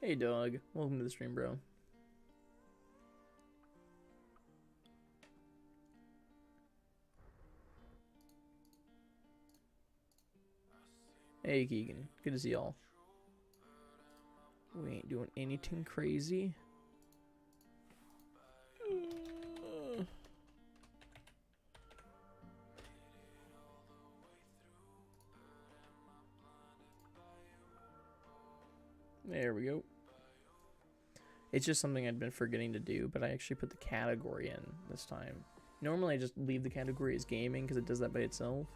Hey dog, welcome to the stream, bro. Hey Keegan, good to see y'all. We ain't doing anything crazy. There we go. It's just something I'd been forgetting to do, but I actually put the category in this time. Normally I just leave the category as gaming because it does that by itself.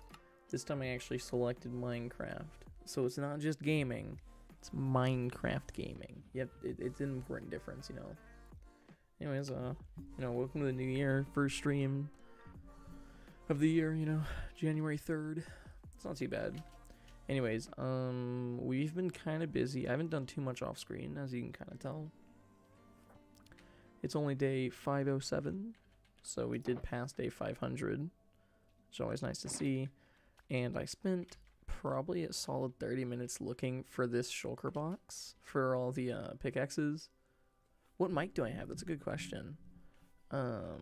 This time I actually selected Minecraft. So it's not just gaming, it's Minecraft gaming. Yep, it's an important difference, you know. Anyways, welcome to the new year. First stream of the year, January 3rd. It's not too bad. Anyways, we've been kind of busy. I haven't done too much off screen, as you can kind of tell. It's only day 507, so we did pass day 500, which is always nice to see. And I spent probably a solid 30 minutes looking for this shulker box for all the pickaxes. What mic do I have? That's a good question. Okay.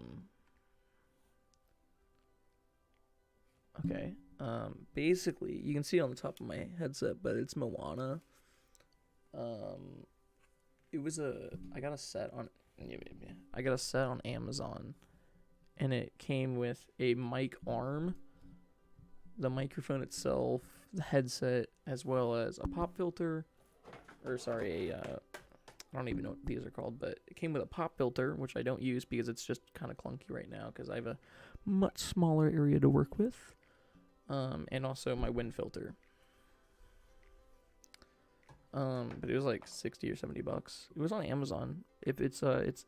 Basically, you can see it on the top of my headset, but it's Moana. It was I got a set on Amazon, and it came with a mic arm, the microphone itself, the headset, as well as a pop filter, I don't even know what these are called, but it came with a pop filter, which I don't use because it's just kind of clunky right now because I have a much smaller area to work with. And also my wind filter. But it was like 60 or 70 bucks. It was on Amazon. If it's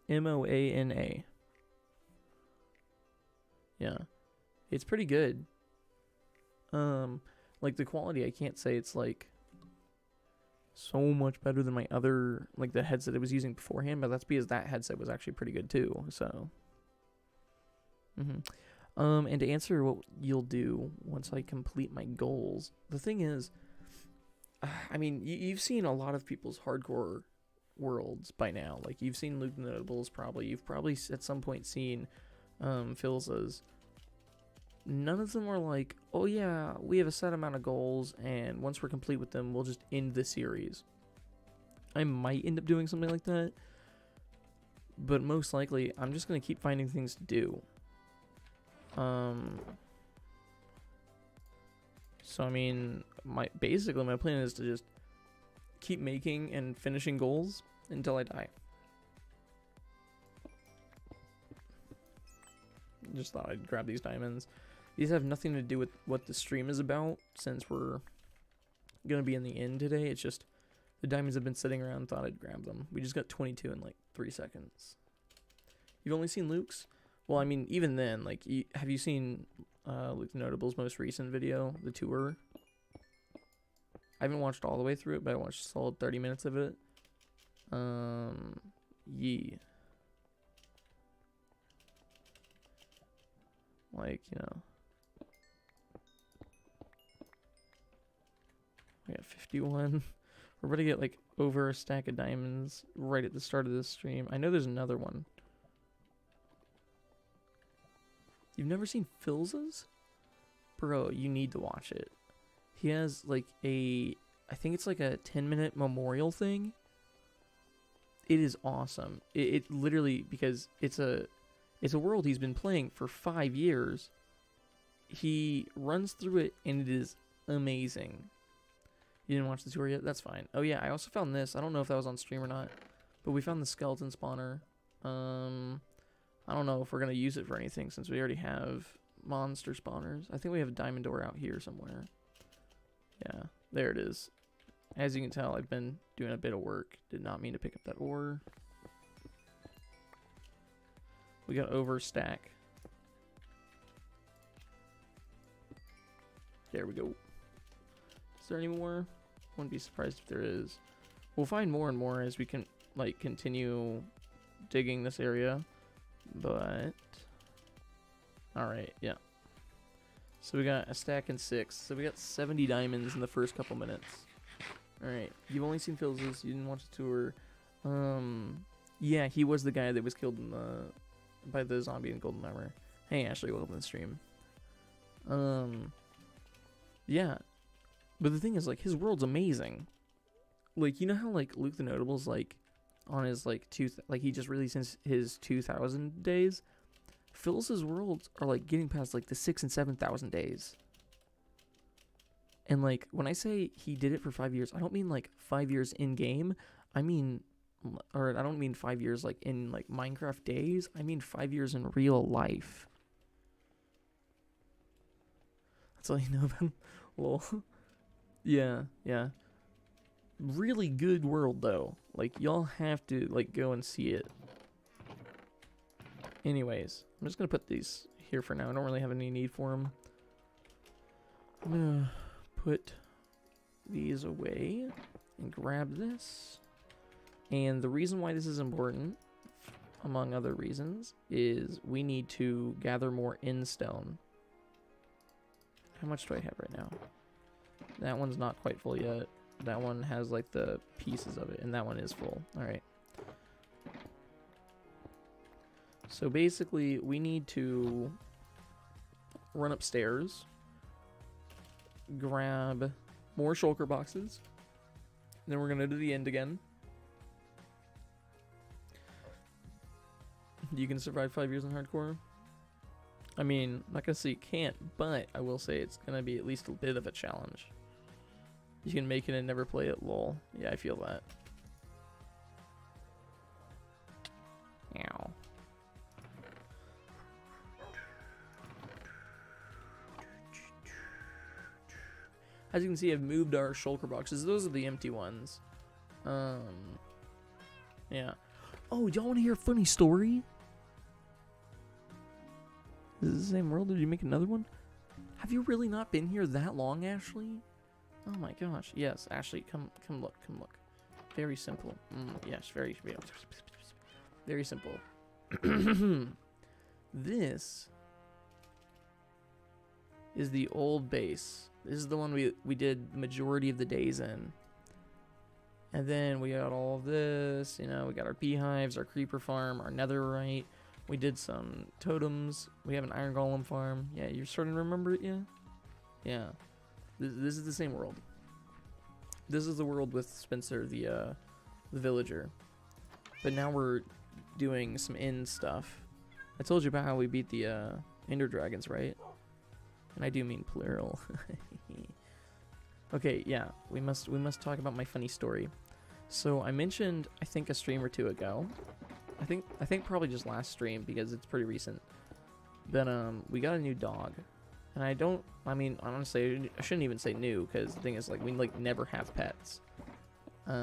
Moana. Yeah. It's pretty good. Like the quality, I can't say it's like so much better than my other, like the headset I was using beforehand, but that's because that headset was actually pretty good too, so. And to answer what you'll do once I complete my goals, the thing is, I mean, you've seen a lot of people's hardcore worlds by now. Like, you've seen Luke Notables probably. You've probably at some point seen Philza's. None of them are like, oh yeah, we have a set amount of goals, and once we're complete with them, we'll just end the series. I might end up doing something like that, but most likely, I'm just going to keep finding things to do. So I mean, my plan is to just keep making and finishing goals until I die. Just thought I'd grab these diamonds. These have nothing to do with what the stream is about, since we're gonna be in the end today. It's just the diamonds have been sitting around, thought I'd grab them. We just got 22 in like 3 seconds. You've only seen Luke's? Well, I mean, even then, like, have you seen Luke Notable's most recent video, the tour? I haven't watched all the way through it, but I watched a solid 30 minutes of it. Like, we got 51. We're about to get, like, over a stack of diamonds right at the start of this stream. I know there's another one. You've never seen Philza's? Bro, you need to watch it. He has, like, I think it's like a 10-minute memorial thing. It is awesome. It literally, because it's a world he's been playing for 5 years. He runs through it, and it is amazing. You didn't watch the tour yet? That's fine. Oh yeah, I also found this. I don't know if that was on stream or not, but we found the skeleton spawner. I don't know if we're going to use it for anything since we already have monster spawners. I think we have a diamond ore out here somewhere. Yeah, there it is. As you can tell, I've been doing a bit of work. Did not mean to pick up that ore. We got overstack. There we go. Is there any more? Wouldn't be surprised if there is. We'll find more and more as we can, like, continue digging this area. But alright, yeah. So we got a stack and 6. So we got 70 diamonds in the first couple minutes. Alright. You've only seen Phil's. You didn't watch the tour. Yeah, he was the guy that was killed in by the zombie in Golden Armor. Hey, Ashley, welcome to the stream. Yeah. But the thing is, like, his world's amazing. Like, you know how, like, Luke the Notable's, like, on his, like, he just released his 2,000 days? Phil's worlds are, like, getting past, like, the 6,000 and 7,000 days. And, like, when I say he did it for 5 years, I don't mean, like, 5 years in-game. I mean, or I don't mean 5 years, like, in, like, Minecraft days. I mean 5 years in real life. That's all you know about him. Lol. Yeah. Really good world, though. Like, y'all have to, like, go and see it. Anyways, I'm just gonna put these here for now. I don't really have any need for them. I'm gonna put these away and grab this. And the reason why this is important, among other reasons, is we need to gather more in-stone. How much do I have right now? That one's not quite full yet. That one has, like, the pieces of it, and that one is full. Alright. So basically, we need to run upstairs, grab more shulker boxes, then we're going to do the end again. You can survive 5 years in hardcore? I mean, I'm not going to say you can't, but I will say it's going to be at least a bit of a challenge. You can make it and never play it, lol. Yeah, I feel that. Ow. As you can see, I've moved our shulker boxes. Those are the empty ones. Yeah. Oh, y'all want to hear a funny story? Is this the same world? Did you make another one? Have you really not been here that long, Ashley? Oh my gosh. Yes, Ashley, come look. Very simple. Yes, very simple. This is the old base. This is the one we did the majority of the days in. And then we got all of this, you know, we got our beehives, our creeper farm, our netherite. We did some totems. We have an iron golem farm. Yeah, you're starting to remember it, yeah? Yeah. This is the same world. This is the world with Spencer, the villager. But now we're doing some end stuff. I told you about how we beat the Ender Dragons, right? And I do mean plural. Okay, yeah, we must talk about my funny story. So I mentioned, I think a stream or two ago. I think probably just last stream because it's pretty recent. But we got a new dog. And honestly, I shouldn't even say new, because the thing is, like, we, like, never have pets. His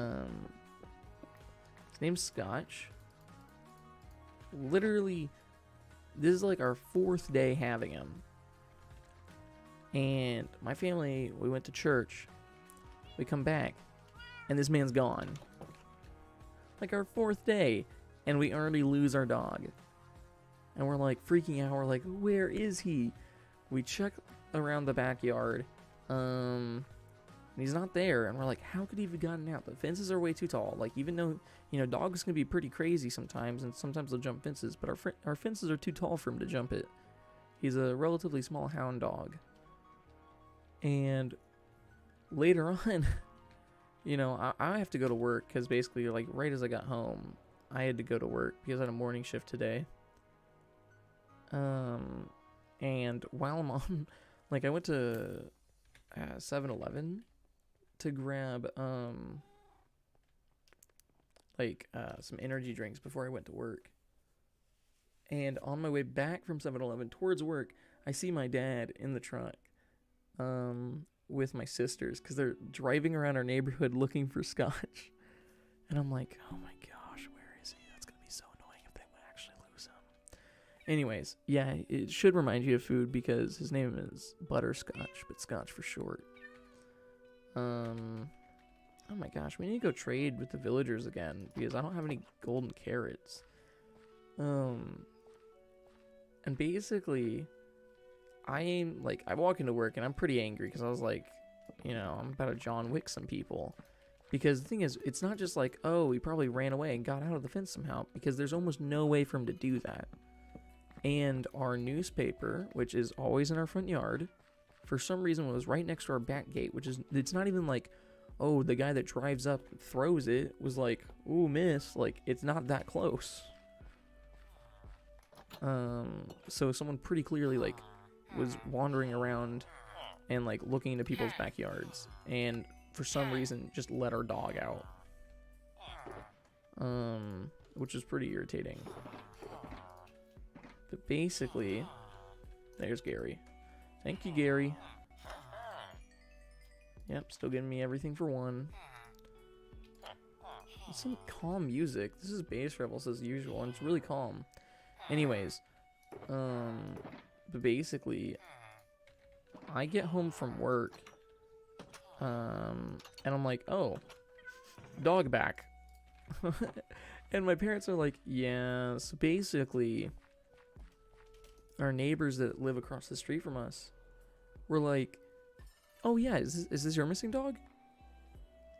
name's Scotch. Literally, this is, like, our 4th day having him. And my family, we went to church. We come back, and this man's gone. Like, our 4th day, and we already lose our dog. And we're, like, freaking out. We're like, where is he? We check around the backyard, and he's not there, and we're like, how could he have gotten out? The fences are way too tall. Like, even though, you know, dogs can be pretty crazy sometimes, and sometimes they'll jump fences, but our fences are too tall for him to jump it. He's a relatively small hound dog. And later on, you know, I have to go to work, because basically, like, right as I got home, I had to go to work, because I had a morning shift today. And while I'm on, like, I went to 7-Eleven to grab, some energy drinks before I went to work. And on my way back from 7-Eleven towards work, I see my dad in the truck, with my sisters, because they're driving around our neighborhood looking for Scotch. And I'm like, oh my gosh, where is he? That's going to be so annoying if they actually lose him. Anyways, yeah, it should remind you of food because his name is Butterscotch, but Scotch for short. Oh my gosh, we need to go trade with the villagers again because I don't have any golden carrots. And basically, I walk into work and I'm pretty angry because I was like, you know, I'm about to John Wick some people. Because the thing is, it's not just like, oh, he probably ran away and got out of the fence somehow, because there's almost no way for him to do that. And our newspaper, which is always in our front yard, for some reason was right next to our back gate, which is, it's not even like, oh, the guy that drives up and throws it was like, ooh, miss. Like, it's not that close. So someone pretty clearly, like, was wandering around and, like, looking into people's backyards, and for some reason just let our dog out. Which is pretty irritating. But basically, there's Gary. Thank you, Gary. Yep, still giving me everything for one. Some calm music. This is bass revels as usual, and it's really calm. Anyways, but basically, I get home from work, and I'm like, oh, dog back. And my parents are like, yeah, so basically, our neighbors that live across the street from us were like, oh yeah, is this your missing dog?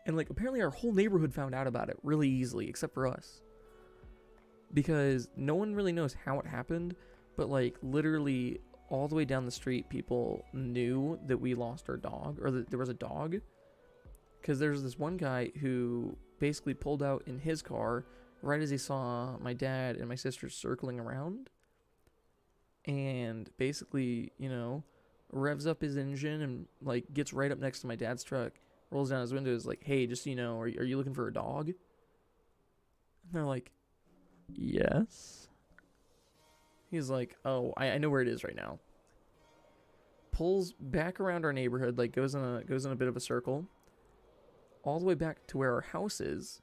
And like, apparently our whole neighborhood found out about it really easily, except for us. Because no one really knows how it happened, but like literally all the way down the street, people knew that we lost our dog, or that there was a dog. Because there's this one guy who basically pulled out in his car right as he saw my dad and my sister circling around. And basically, you know, revs up his engine and like gets right up next to my dad's truck, rolls down his window, is like, hey, just so you know, are you looking for a dog? And they're like, yes. He's like, oh, I know where it is right now. Pulls back around our neighborhood, like goes in a bit of a circle, all the way back to where our house is.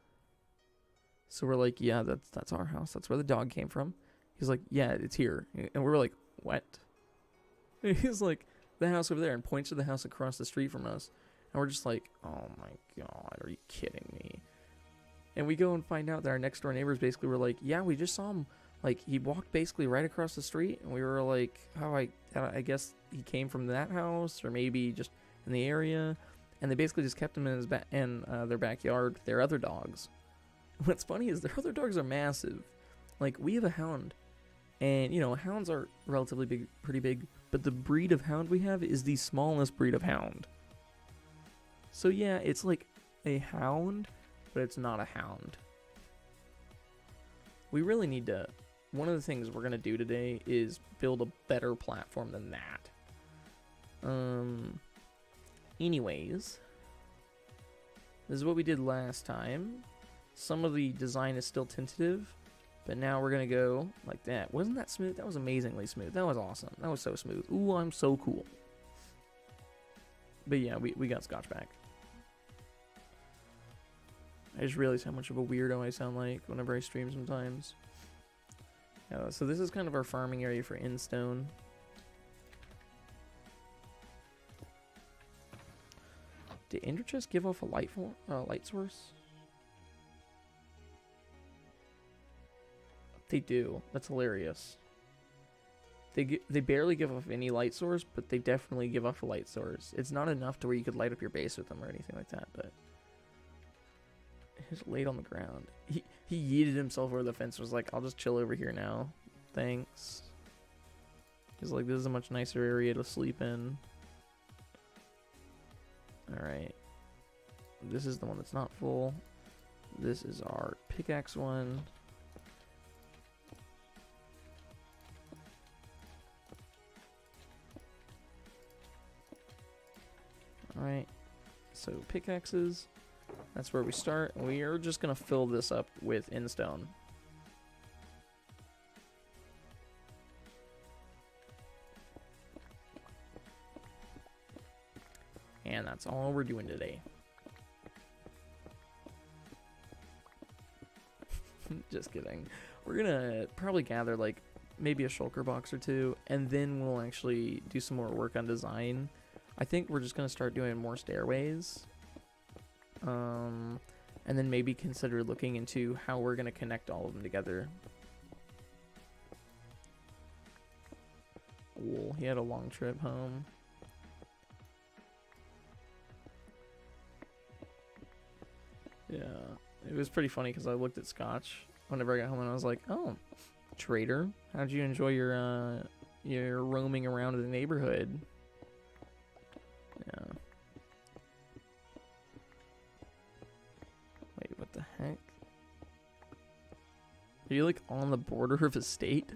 So we're like, yeah, that's our house. That's where the dog came from. He's like, yeah, it's here. And we're like, what? And he's like, the house over there, and points to the house across the street from us. And we're just like, oh my god, are you kidding me? And we go and find out that our next door neighbors basically were like, yeah, we just saw him. Like, he walked basically right across the street. And we were like, oh, I guess he came from that house, or maybe just in the area. And they basically just kept him in their backyard with their other dogs. What's funny is their other dogs are massive. Like, we have a hound. And, you know, hounds are relatively big, pretty big. But the breed of hound we have is the smallest breed of hound. So, yeah, it's like a hound, but it's not a hound. We really need to... One of the things we're going to do today is build a better platform than that. Anyways, this is what we did last time. Some of the design is still tentative, but now we're going to go like that. Wasn't that smooth? That was amazingly smooth. That was awesome. That was so smooth. Ooh, I'm so cool. But yeah, we got Scotch back. I just realized how much of a weirdo I sound like whenever I stream sometimes. So this is kind of our farming area for Instone. Did Ender Chest give off a light source? They do. That's hilarious. They barely give off any light source, but they definitely give off a light source. It's not enough to where you could light up your base with them or anything like that, but he's laid on the ground. He yeeted himself over the fence. Was like, I'll just chill over here now. Thanks. He's like, this is a much nicer area to sleep in. Alright. This is the one that's not full. This is our pickaxe one. Alright. So pickaxes. That's where we start. We are just going to fill this up with Instone. And that's all we're doing today. Just kidding. We're going to probably gather like maybe a shulker box or two, and then we'll actually do some more work on design. I think we're just going to start doing more stairways. And then maybe consider looking into how we're going to connect all of them together. Cool. He had a long trip home. Yeah, it was pretty funny because I looked at Scotch whenever I got home and I was like, "Oh, trader, how'd you enjoy your roaming around the neighborhood?" Yeah. Wait, what the heck? Are you like on the border of a state?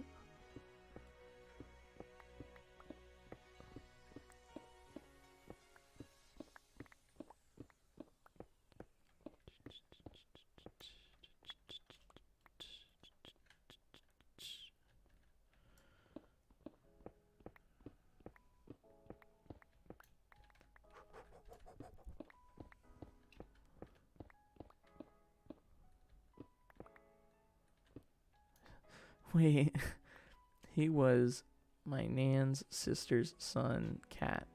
Wait, he was my nan's sister's son, cat.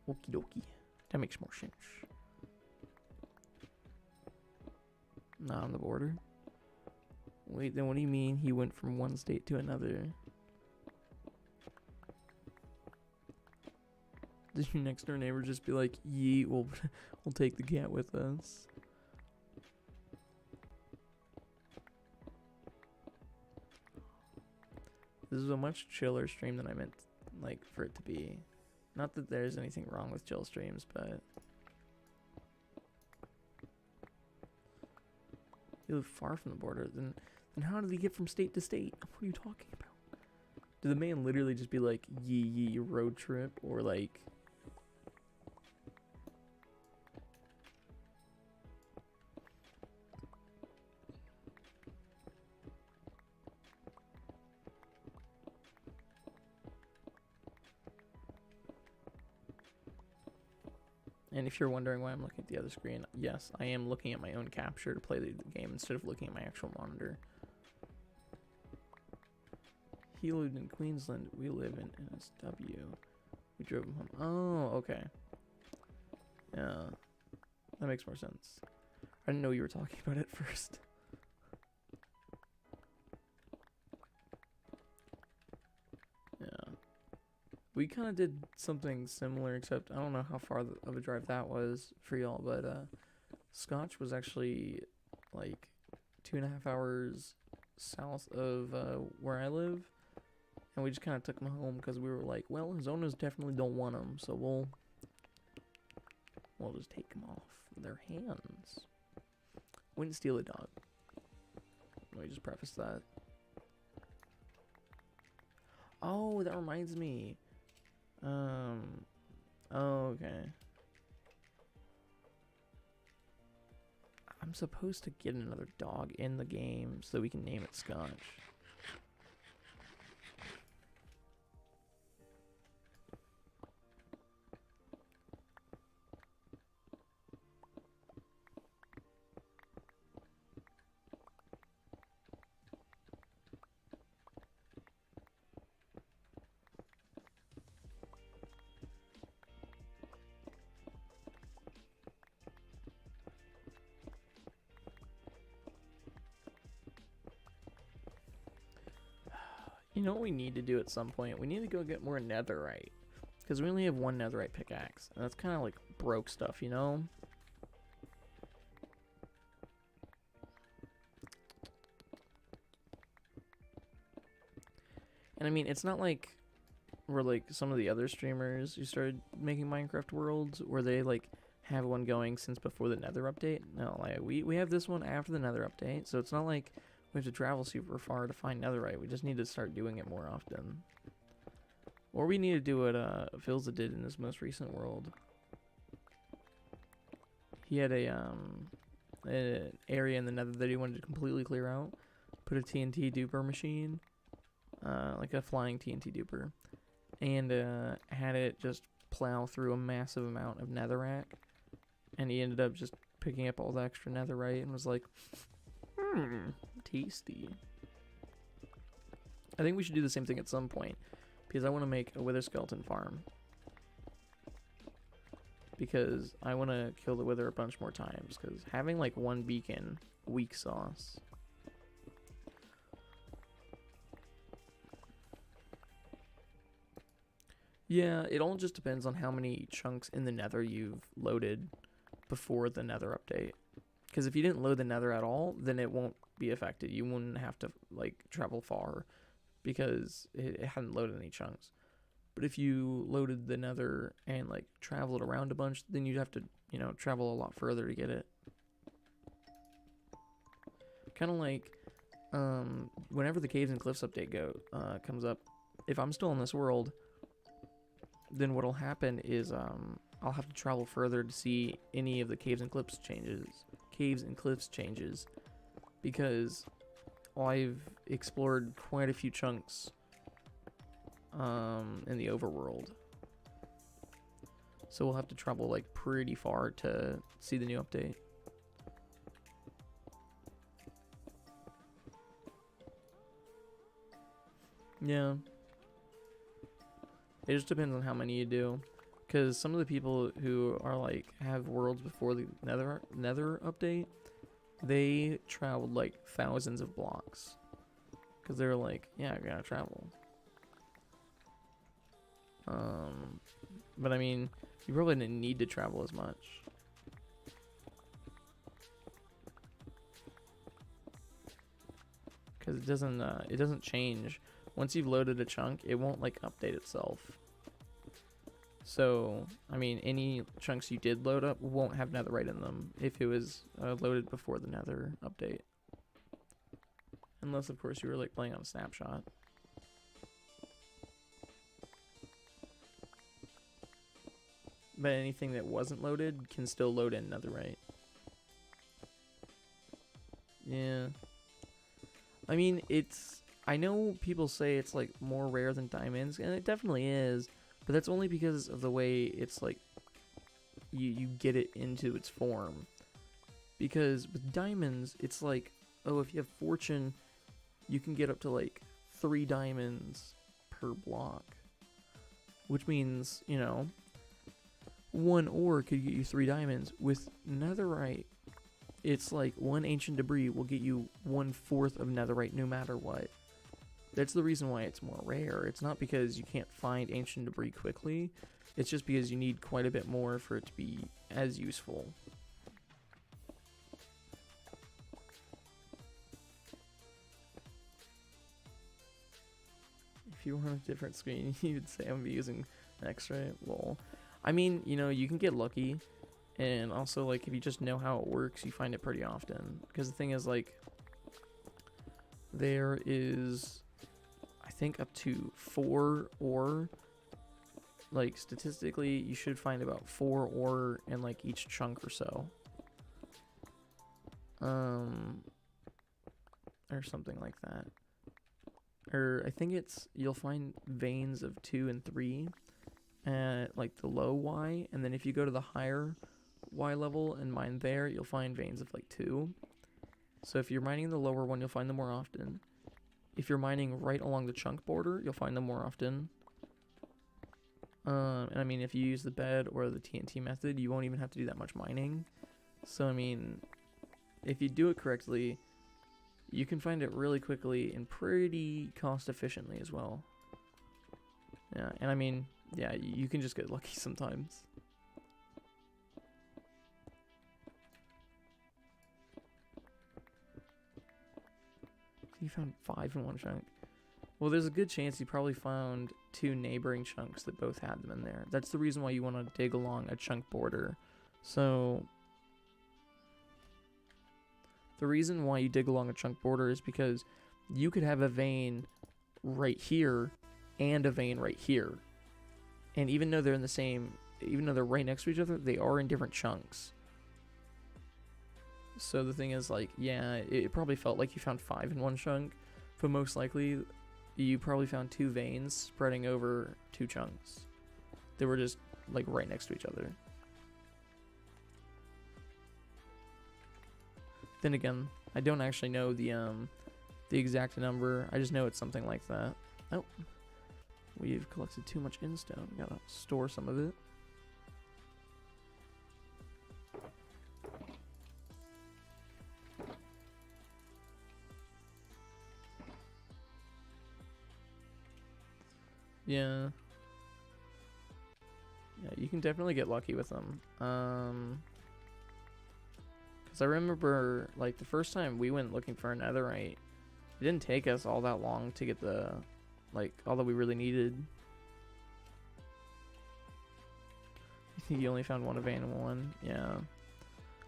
Okie dokie. That makes more sense. Not on the border? Wait, then what do you mean he went from one state to another? Did your next door neighbor just be like, "Yeet, we'll take the cat with us"? This is a much chiller stream than I meant, like, for it to be. Not that there's anything wrong with chill streams, but you live far from the border. Then how did he get from state to state? What are you talking about? Did the man literally just be like, "Yee road trip," or like? And if you're wondering why I'm looking at the other screen, yes, I am looking at my own capture to play the game instead of looking at my actual monitor. He lived in Queensland. We live in NSW. We drove him home. Oh, okay. Yeah, that makes more sense. I didn't know you were talking about it first. Yeah. We kind of did something similar, except I don't know how far of a drive that was for y'all, but Scotch was actually like 2.5 hours south of where I live, and we just kind of took him home because we were like, well, his owners definitely don't want him, so we'll just take him off their hands. Wouldn't steal a dog. Let me just preface that. Oh, that reminds me. Oh, okay. I'm supposed to get another dog in the game so we can name it Scotch. You know what we need to do at some point? We need to go get more netherite. Because we only have one netherite pickaxe. And that's kind of like broke stuff, you know? And I mean, it's not like we're like some of the other streamers who started making Minecraft worlds where they like have one going since before the nether update. No, like we have this one after the nether update. So it's not like we have to travel super far to find netherite. We just need to start doing it more often. Or we need to do what Philza did in his most recent world. He had an area in the nether that he wanted to completely clear out. Put a TNT duper machine, like a flying TNT duper, and had it just plow through a massive amount of netherrack. And he ended up just picking up all the extra netherite and was like, tasty. I think we should do the same thing at some point, because I want to make a wither skeleton farm. Because I want to kill the wither a bunch more times, because having like one beacon, weak sauce. Yeah, it all just depends on how many chunks in the nether you've loaded. before the Nether update. Because if you didn't load the Nether at all, then it won't be affected. You wouldn't have to like travel far because it hadn't loaded any chunks. But if you loaded the Nether and like traveled around a bunch, then you'd have to, you know, travel a lot further to get it. Kind of like whenever the Caves and Cliffs update comes up, if I'm still in this world, then what'll happen is I'll have to travel further to see any of the Caves and Cliffs changes, because I've explored quite a few chunks in the overworld. So we'll have to travel like pretty far to see the new update. Yeah. It just depends on how many you do. Because some of the people who are like have worlds before the Nether update, they traveled like thousands of blocks. Because they were like, yeah, I gotta travel. But I mean, you probably didn't need to travel as much. Because it doesn't change. Once you've loaded a chunk, it won't like update itself. So, I mean, any chunks you did load up won't have netherite in them if it was loaded before the Nether update. Unless, of course, you were like playing on a snapshot. But anything that wasn't loaded can still load in netherite. Yeah. I mean, I know people say it's like more rare than diamonds, and it definitely is, but that's only because of the way it's like you get it into its form. Because with diamonds, it's like, oh, if you have fortune, you can get up to like 3 diamonds per block. Which means, you know, 1 ore could get you 3 diamonds. With netherite, it's like 1 ancient debris will get you 1/4 of netherite no matter what. That's the reason why it's more rare. It's not because you can't find ancient debris quickly. It's just because you need quite a bit more for it to be as useful. If you were on a different screen, you'd say I'm using X-ray. Lol. I mean, you know, you can get lucky. And also, like, if you just know how it works, you find it pretty often. Because the thing is, like, there is, I think, up to 4 ore. Like, statistically, you should find about 4 ore in, like, each chunk or so. Or something like that. Or, I think it's, you'll find veins of 2 and 3 at, like, the low Y. And then if you go to the higher Y level and mine there, you'll find veins of like 2. So if you're mining the lower one, you'll find them more often. If you're mining right along the chunk border, you'll find them more often. And I mean, if you use the bed or the TNT method, you won't even have to do that much mining. So I mean, if you do it correctly, you can find it really quickly and pretty cost efficiently as well. Yeah, and I mean, yeah, you can just get lucky sometimes. You found 5 in one chunk. Well, there's a good chance you probably found 2 neighboring chunks that both had them in there. That's the reason why you want to dig along a chunk border. So, the reason why you dig along a chunk border is because you could have a vein right here and a vein right here. And even though they're in the same, even though they're right next to each other, they are in different chunks. So the thing is, like, yeah, it probably felt like you found 5 in one chunk, but most likely you probably found 2 veins spreading over 2 chunks. They were just, like, right next to each other. Then again, I don't actually know the exact number. I just know it's something like that. Oh, we've collected too much instone. Gotta store some of it. Yeah. Yeah, you can definitely get lucky with them. Because I remember, like, the first time we went looking for a netherite, it didn't take us all that long to get the, like, all that we really needed. You think you only found one vein of one? Yeah.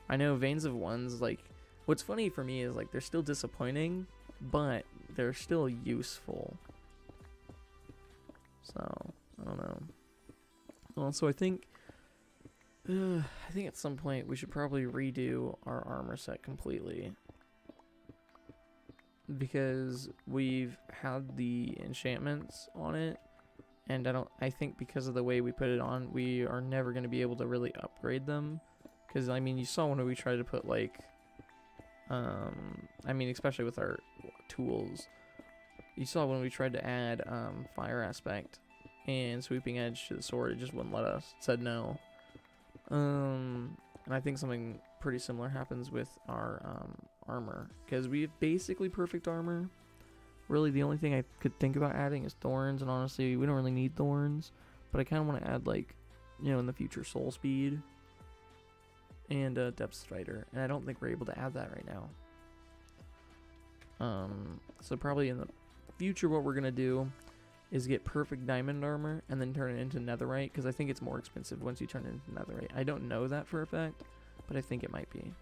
I know veins of ones, like, what's funny for me is, like, they're still disappointing, but they're still useful. So, I don't know. Also, I think at some point we should probably redo our armor set completely. Because we've had the enchantments on it, and I think because of the way we put it on, we are never going to be able to really upgrade them. Because, I mean, you saw when we tried to put, like, I mean, especially with our tools, you saw when we tried to add fire aspect and sweeping edge to the sword, it just wouldn't let us. It said no. And I think something pretty similar happens with our armor, because we have basically perfect armor. Really, the only thing I could think about adding is thorns, and honestly, we don't really need thorns. But I kind of want to add, like, you know, in the future, soul speed and depth strider, and I don't think we're able to add that right now. So probably in the future, what we're gonna do is get perfect diamond armor and then turn it into netherite, because I think it's more expensive once you turn it into netherite. I don't know that for a fact, but I think it might be.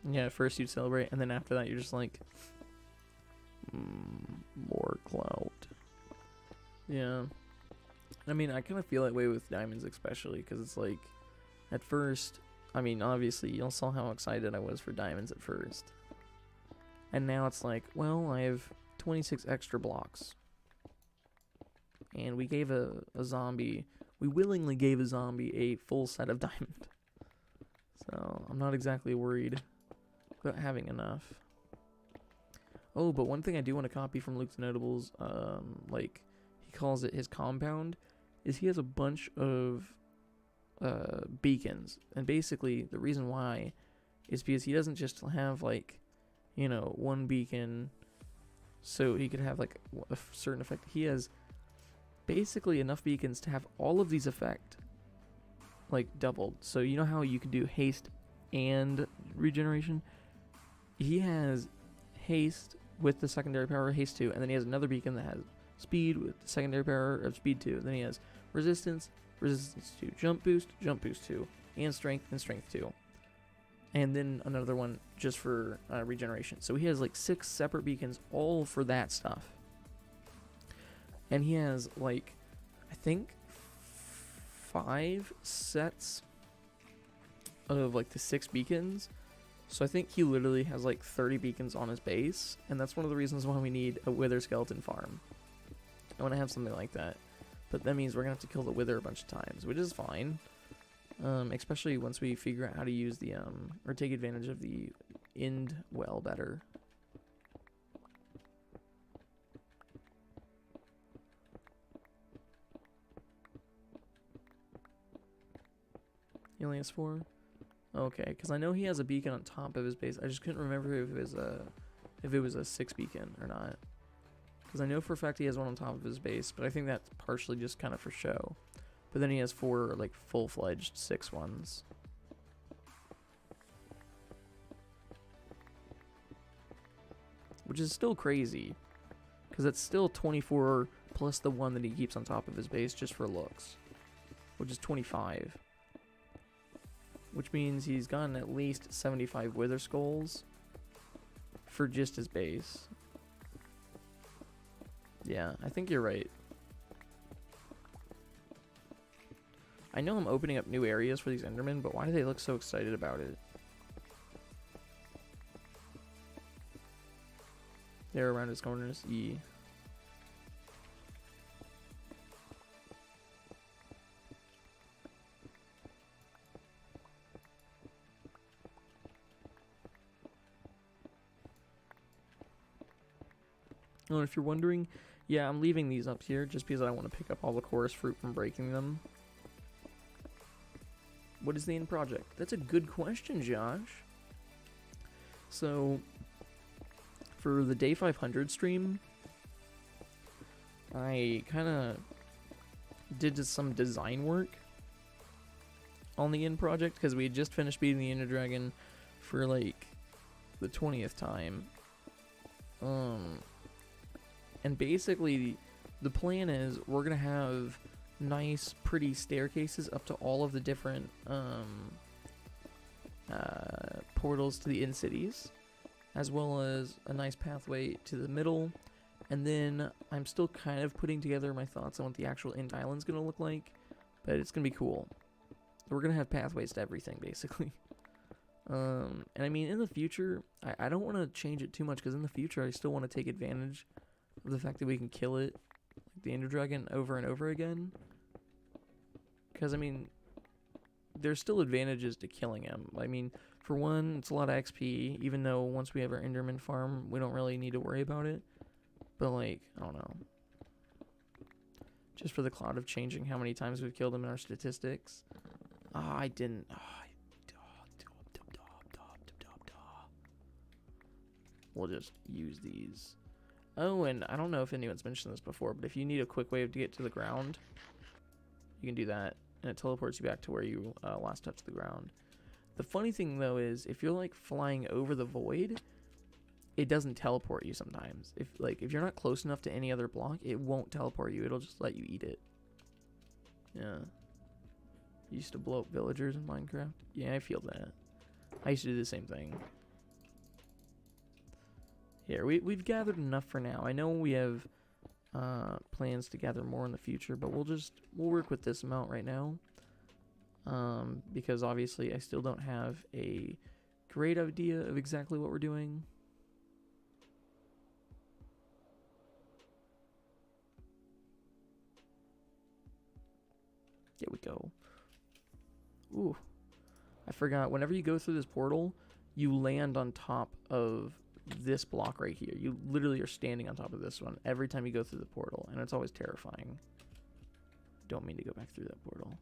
Yeah, at first you'd celebrate, and then after that you're just like, more clout. Yeah. I mean, I kind of feel that way with diamonds especially, because it's like, at first, I mean, obviously, you all saw how excited I was for diamonds at first. And now it's like, well, I have 26 extra blocks. And we gave a zombie, we willingly gave a zombie a full set of diamond. So, I'm not exactly worried about having enough. Oh, but one thing I do want to copy from Luke's Notables, like, he calls it his compound, is he has a bunch of beacons. And basically, the reason why is because he doesn't just have, like, you know, one beacon so he could have, like, a certain effect. He has basically enough beacons to have all of these effect, like, doubled. So you know how you can do haste and regeneration? He has haste with the secondary power of haste 2, and then he has another beacon that has speed with the secondary power of speed 2. Then he has resistance 2, jump boost 2, and strength 2. And then another one just for regeneration. So he has like 6 separate beacons all for that stuff. And he has like, I think 5 sets of like the 6 beacons. So I think he literally has like 30 beacons on his base, and that's one of the reasons why we need a wither skeleton farm. I want to have something like that, but that means we're gonna have to kill the wither a bunch of times, which is fine. Especially once we figure out how to use the or take advantage of the end well better. He only has 4. Okay, because I know he has a beacon on top of his base. I just couldn't remember if it was a 6 beacon or not. Because I know for a fact he has one on top of his base, but I think that's partially just kind of for show. But then he has 4 like full-fledged 6 ones. Which is still crazy, because it's still 24 plus the one that he keeps on top of his base just for looks, which is 25. Which means he's gotten at least 75 wither skulls for just his base. Yeah, I think you're right. I know I'm opening up new areas for these Endermen, but why do they look so excited about it? They're around his corners. E. Oh, and if you're wondering, yeah, I'm leaving these up here just because I want to pick up all the chorus fruit from breaking them. What is the end project? That's a good question, Josh. So, for the day 500 stream, I kind of did just some design work on the end project because we had just finished beating the Ender Dragon for like the 20th time. And basically the plan is we're gonna have nice pretty staircases up to all of the different portals to the end cities, as well as a nice pathway to the middle. And then I'm still kind of putting together my thoughts on what the actual end island's gonna look like, but it's gonna be cool. We're gonna have pathways to everything basically. And I mean, in the future, I don't want to change it too much, because in the future I still want to take advantage of the fact that we can kill it, like the Ender Dragon, over and over again. Because I mean, there's still advantages to killing him. I mean, for one, it's a lot of XP, even though once we have our Enderman farm, we don't really need to worry about it. But like, I don't know. Just for the cloud of changing how many times we've killed him in our statistics. I didn't. We'll just use these. Oh, and I don't know if anyone's mentioned this before, but if you need a quick way to get to the ground, you can do that, and it teleports you back to where you last touched the ground. The funny thing, though, is if you're like flying over the void, it doesn't teleport you sometimes. If you're not close enough to any other block, it won't teleport you. It'll just let you eat it. Yeah. You used to blow up villagers in Minecraft. Yeah, I feel that. I used to do the same thing. Here, we've gathered enough for now. I know we have plans to gather more in the future, but we'll work with this amount right now. Because obviously I still don't have a great idea of exactly what we're doing. There we go. Ooh. I forgot, whenever you go through this portal, you land on top of this block right here. You literally are standing on top of this one every time you go through the portal, and it's always terrifying. Don't mean to go back through that portal.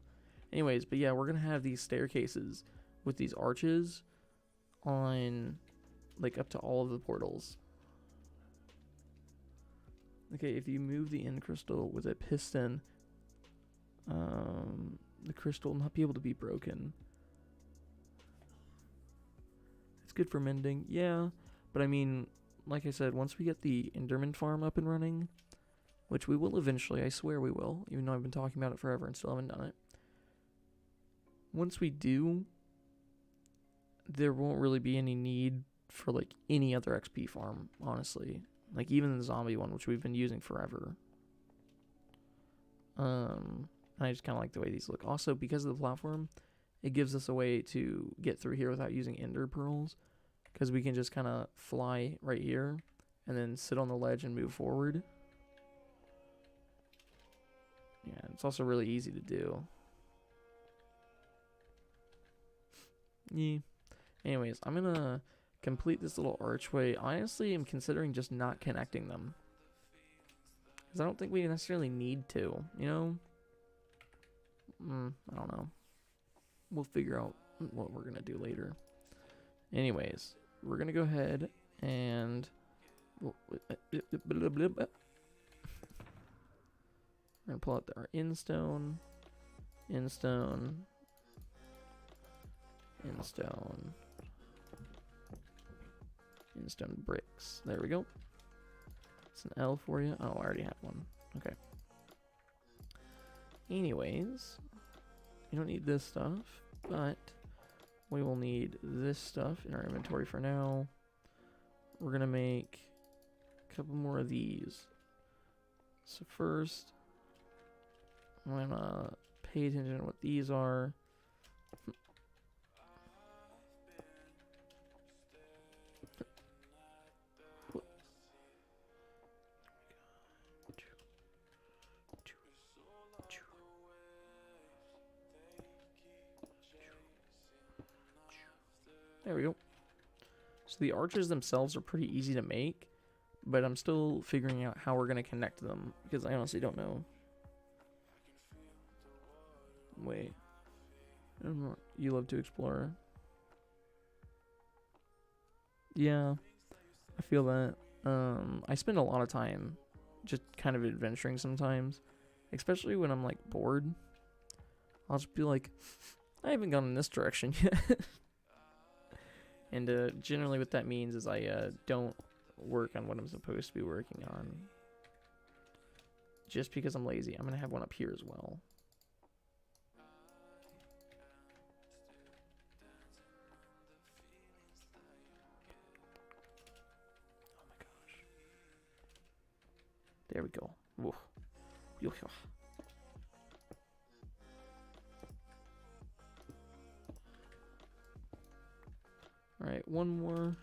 Anyways, but yeah, we're gonna have these staircases with these arches on, like, up to all of the portals. Okay, if you move the end crystal with a piston, the crystal will not be able to be broken. It's good for mending, yeah. But I mean, like I said, once we get the Enderman farm up and running, which we will eventually, I swear we will, even though I've been talking about it forever and still haven't done it. Once we do, there won't really be any need for like any other XP farm, honestly. Like even the zombie one, which we've been using forever. I just kind of like the way these look. Also, because of the platform, it gives us a way to get through here without using ender pearls. Because we can just kind of fly right here and then sit on the ledge and move forward. Yeah, it's also really easy to do. Yeah. Anyways, I'm going to complete this little archway. Honestly, I'm considering just not connecting them. Because I don't think we necessarily need to, you know? I don't know. We'll figure out what we're going to do later. Anyways, we're going to go ahead and we're going to pull out our endstone, endstone, endstone, endstone bricks. There we go. It's an L for you. Oh, I already have one. Okay. Anyways, you don't need this stuff, but we will need this stuff in our inventory for now. We're going to make a couple more of these. So first, I'm going to pay attention to what these are. There we go. So the arches themselves are pretty easy to make, but I'm still figuring out how we're going to connect them, because I honestly don't know. Wait. You love to explore. Yeah, I feel that. I spend a lot of time just kind of adventuring sometimes, especially when I'm like bored. I'll just be like, I haven't gone in this direction yet. And generally what that means is I don't work on what I'm supposed to be working on. Just because I'm lazy. I'm going to have one up here as well. Oh my gosh. There we go. Whoa. Alright, one more.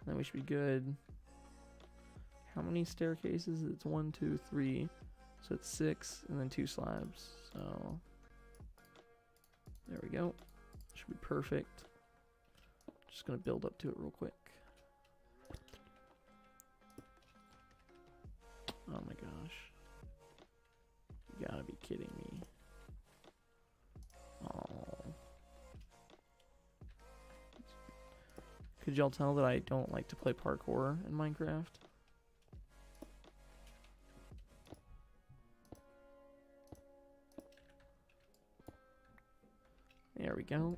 Then we should be good. How many staircases? It's 1, 2, 3. So it's 6 and then 2 slabs. So there we go. Should be perfect. Just gonna build up to it real quick. Oh my gosh. You gotta be kidding me. Oh. Could y'all tell that I don't like to play parkour in Minecraft? There we go.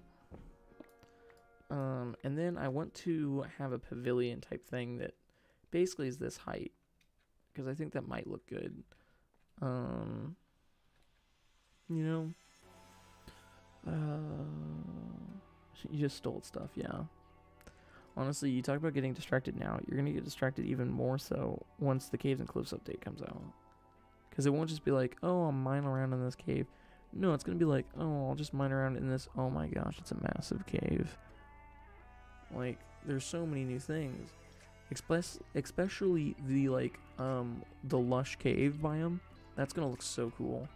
And then I want to have a pavilion type thing that basically is this height, because I think that might look good. You know, you just stole stuff, yeah. Honestly, you talk about getting distracted now. You're gonna get distracted even more so once the Caves and Cliffs update comes out, because it won't just be like, oh, I'll mine around in this cave. No, it's gonna be like, oh, I'll just mine around in this. Oh my gosh, it's a massive cave. Like, there's so many new things. Especially the, like, the lush cave biome. That's gonna look so cool.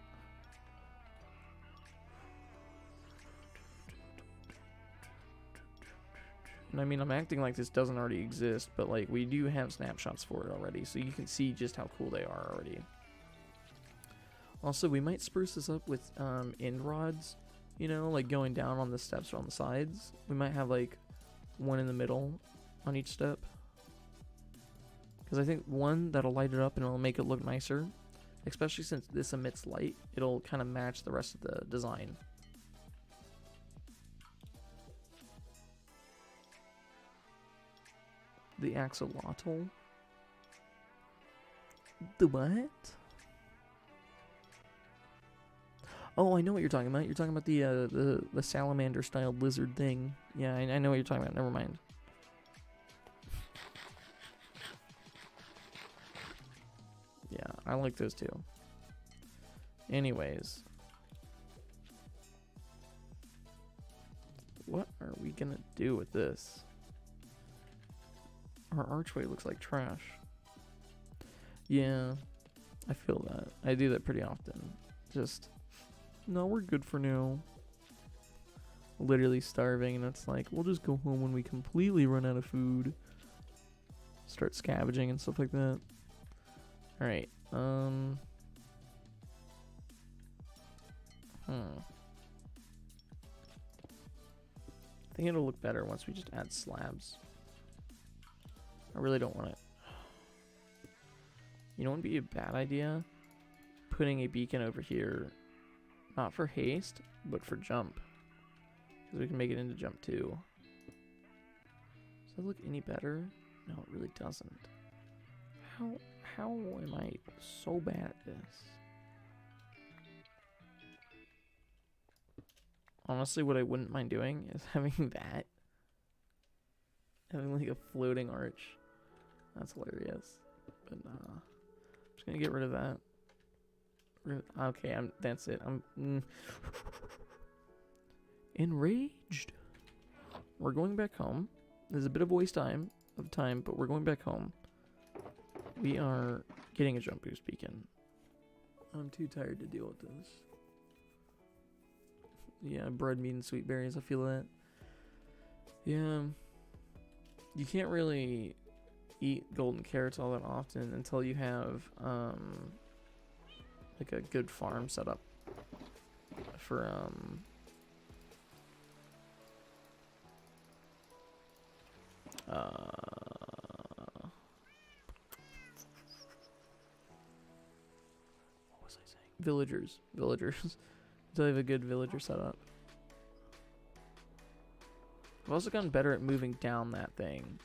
And I mean, I'm acting like this doesn't already exist, but, like, we do have snapshots for it already, so you can see just how cool they are already. Also, we might spruce this up with end rods, you know, like going down on the steps or on the sides. We might have like one in the middle on each step, because I think one that'll light it up and it'll make it look nicer, especially since this emits light. It'll kind of match the rest of the design. The axolotl? The what? Oh, I know what you're talking about. You're talking about the salamander-styled lizard thing. Yeah, I know what you're talking about. Never mind. Yeah, I like those too. Anyways. What are we gonna do with this? Our archway looks like trash. Yeah, I feel that. I do that pretty often. Just... no, we're good for now. Literally starving, and it's like, we'll just go home when we completely run out of food. Start scavenging and stuff like that. Alright, I think it'll look better once we just add slabs. I really don't want it. You know what would be a bad idea? Putting a beacon over here. Not for haste, but for jump. Because we can make it into jump too. Does that look any better? No, it really doesn't. How am I so bad at this? Honestly, what I wouldn't mind doing is having that. Having like a floating arch. That's hilarious. But nah. I'm just gonna get rid of that. Okay, that's it. I'm enraged. We're going back home. There's a bit of waste of time, but we're going back home. We are getting a jump boost beacon. I'm too tired to deal with this. Yeah, bread, meat, and sweet berries. I feel that. Yeah. You can't really eat golden carrots all that often until you have like a good farm set up for Villagers. Until I have a good villager setup. I've also gotten better at moving down that thing.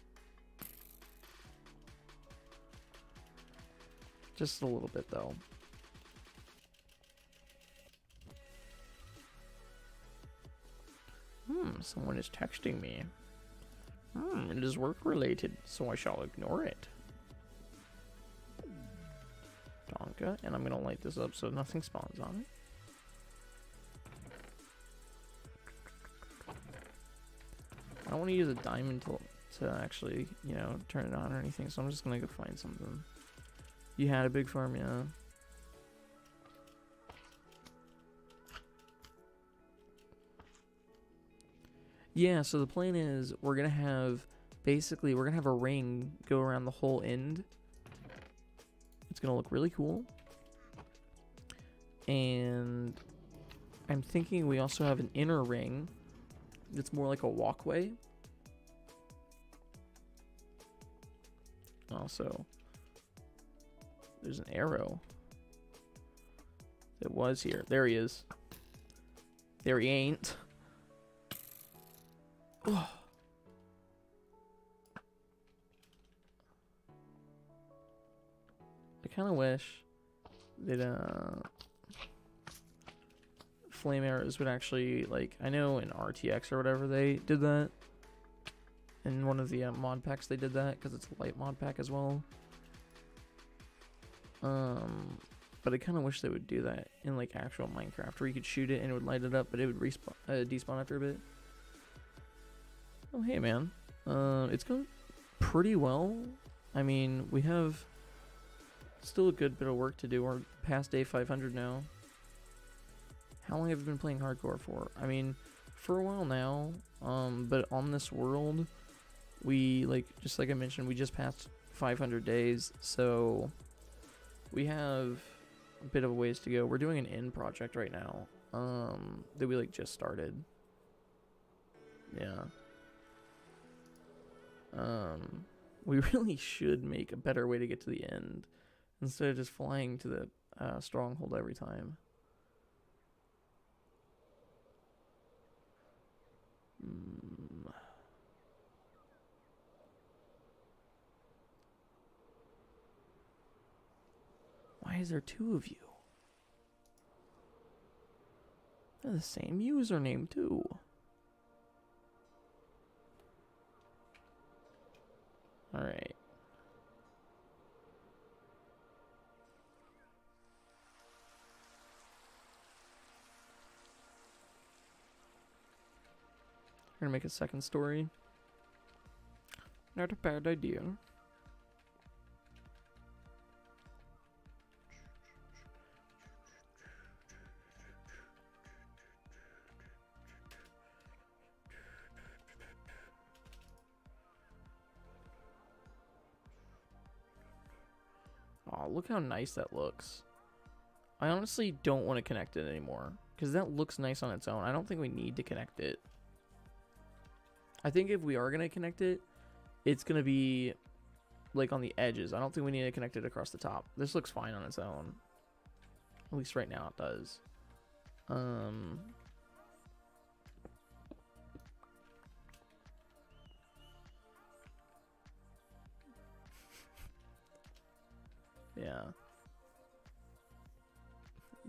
Just a little bit though. Someone is texting me. It is work related, so I shall ignore it. Donka, and I'm gonna light this up so nothing spawns on it. I don't want to use a diamond to actually, you know, turn it on or anything, so I'm just gonna go find something. You had a big farm, yeah. Yeah, so the plan is we're gonna have a ring go around the whole end. It's gonna look really cool. And I'm thinking we also have an inner ring that's more like a walkway. Also, there's an arrow that was here. There he is. There he ain't. Oh. I kind of wish that flame arrows would actually, like, I know in RTX or whatever they did that. In one of the mod packs they did that because it's a light mod pack as well. But I kind of wish they would do that in like actual Minecraft where you could shoot it and it would light it up, but it would respawn, despawn after a bit. Oh, hey, man. It's going pretty well. I mean, we have still a good bit of work to do. We're past day 500 now. How long have you been playing hardcore for? I mean, for a while now. But on this world, we, just like I mentioned, we just passed 500 days. So we have a bit of a ways to go. We're doing an end project right now. That we, just started. Yeah. We really should make a better way to get to the end instead of just flying to the stronghold every time. Why is there two of you? They're the same username too. Alright. We're gonna make a second story. Not a bad idea. Oh, look how nice that looks. I honestly don't want to connect it anymore because that looks nice on its own. I don't think we need to connect it. I think if we are going to connect it, it's going to be like on the edges. I don't think we need to connect it across the top. This looks fine on its own. At least right now it does. Yeah.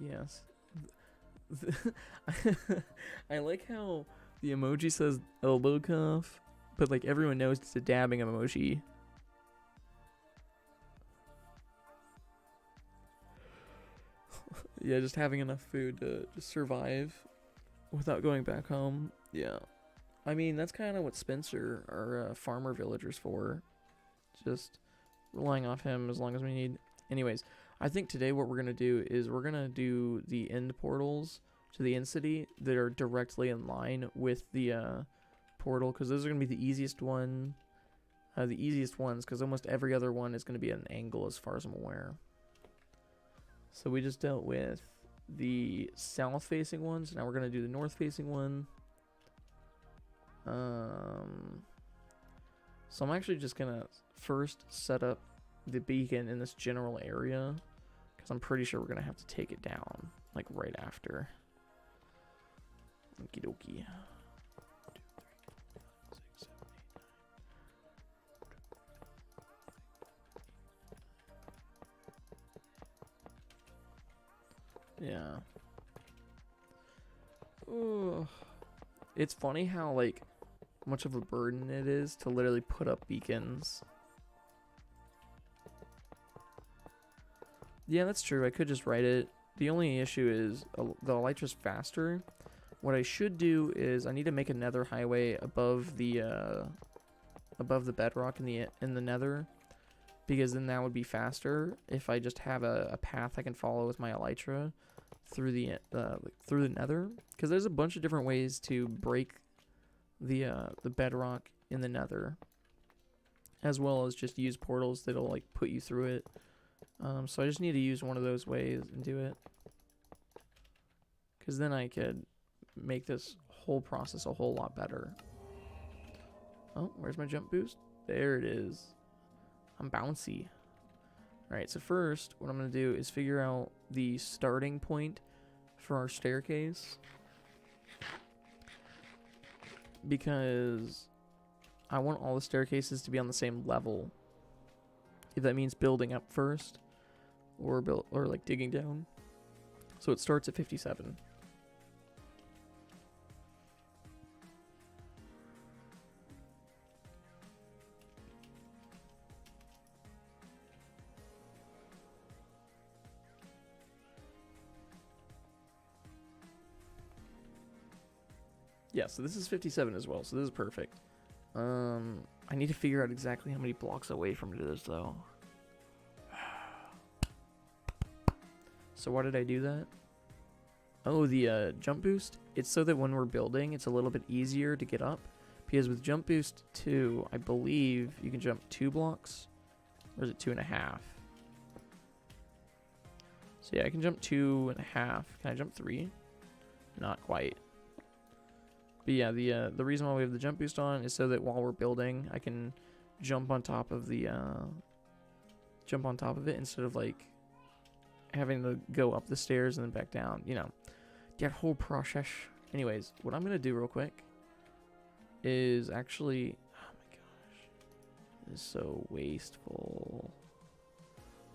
Yes. I like how the emoji says elbow cuff, but like everyone knows it's a dabbing emoji. Yeah, just having enough food to just survive without going back home. Yeah. I mean, that's kind of what Spencer, our farmer villager's for. Just relying off him as long as we need. Anyways, I think today what we're going to do is we're going to do the end portals to the end city that are directly in line with the portal, because those are going to be the easiest ones, because almost every other one is going to be at an angle as far as I'm aware. So we just dealt with the south-facing ones. Now we're going to do the north-facing one. So I'm actually just going to first set up the beacon in this general area, Because I'm pretty sure we're going to have to take it down, like, right after. Okie dokie. Yeah. Ugh. It's funny how, like, much of a burden it is to literally put up beacons. Yeah, that's true. I could just write it. The only issue is the elytra's faster. What I should do is I need to make a nether highway above the bedrock in the nether, because then that would be faster if I just have a path I can follow with my elytra through the nether. Because there's a bunch of different ways to break the bedrock in the nether, as well as just use portals that'll like put you through it. So I just need to use one of those ways and do it, because then I could make this whole process a whole lot better. Oh, where's my jump boost? There it is. I'm bouncy. Alright, so first, what I'm going to do is figure out the starting point for our staircase, because I want all the staircases to be on the same level. If that means building up first, or like digging down. So it starts at 57. Yeah, so this is 57 as well, so this is perfect. I need to figure out exactly how many blocks away from it is, though. So why did I do that? Oh, the jump boost? It's so that when we're building, it's a little bit easier to get up. Because with jump boost 2, I believe you can jump 2 blocks. Or is it 2.5? So yeah, I can jump 2.5. Can I jump 3? Not quite. But yeah, the reason why we have the jump boost on is so that while we're building, I can jump on top of it instead of like having to go up the stairs and then back down. You know, that whole process. Anyways, what I'm gonna do real quick is actually, oh my gosh, this is so wasteful.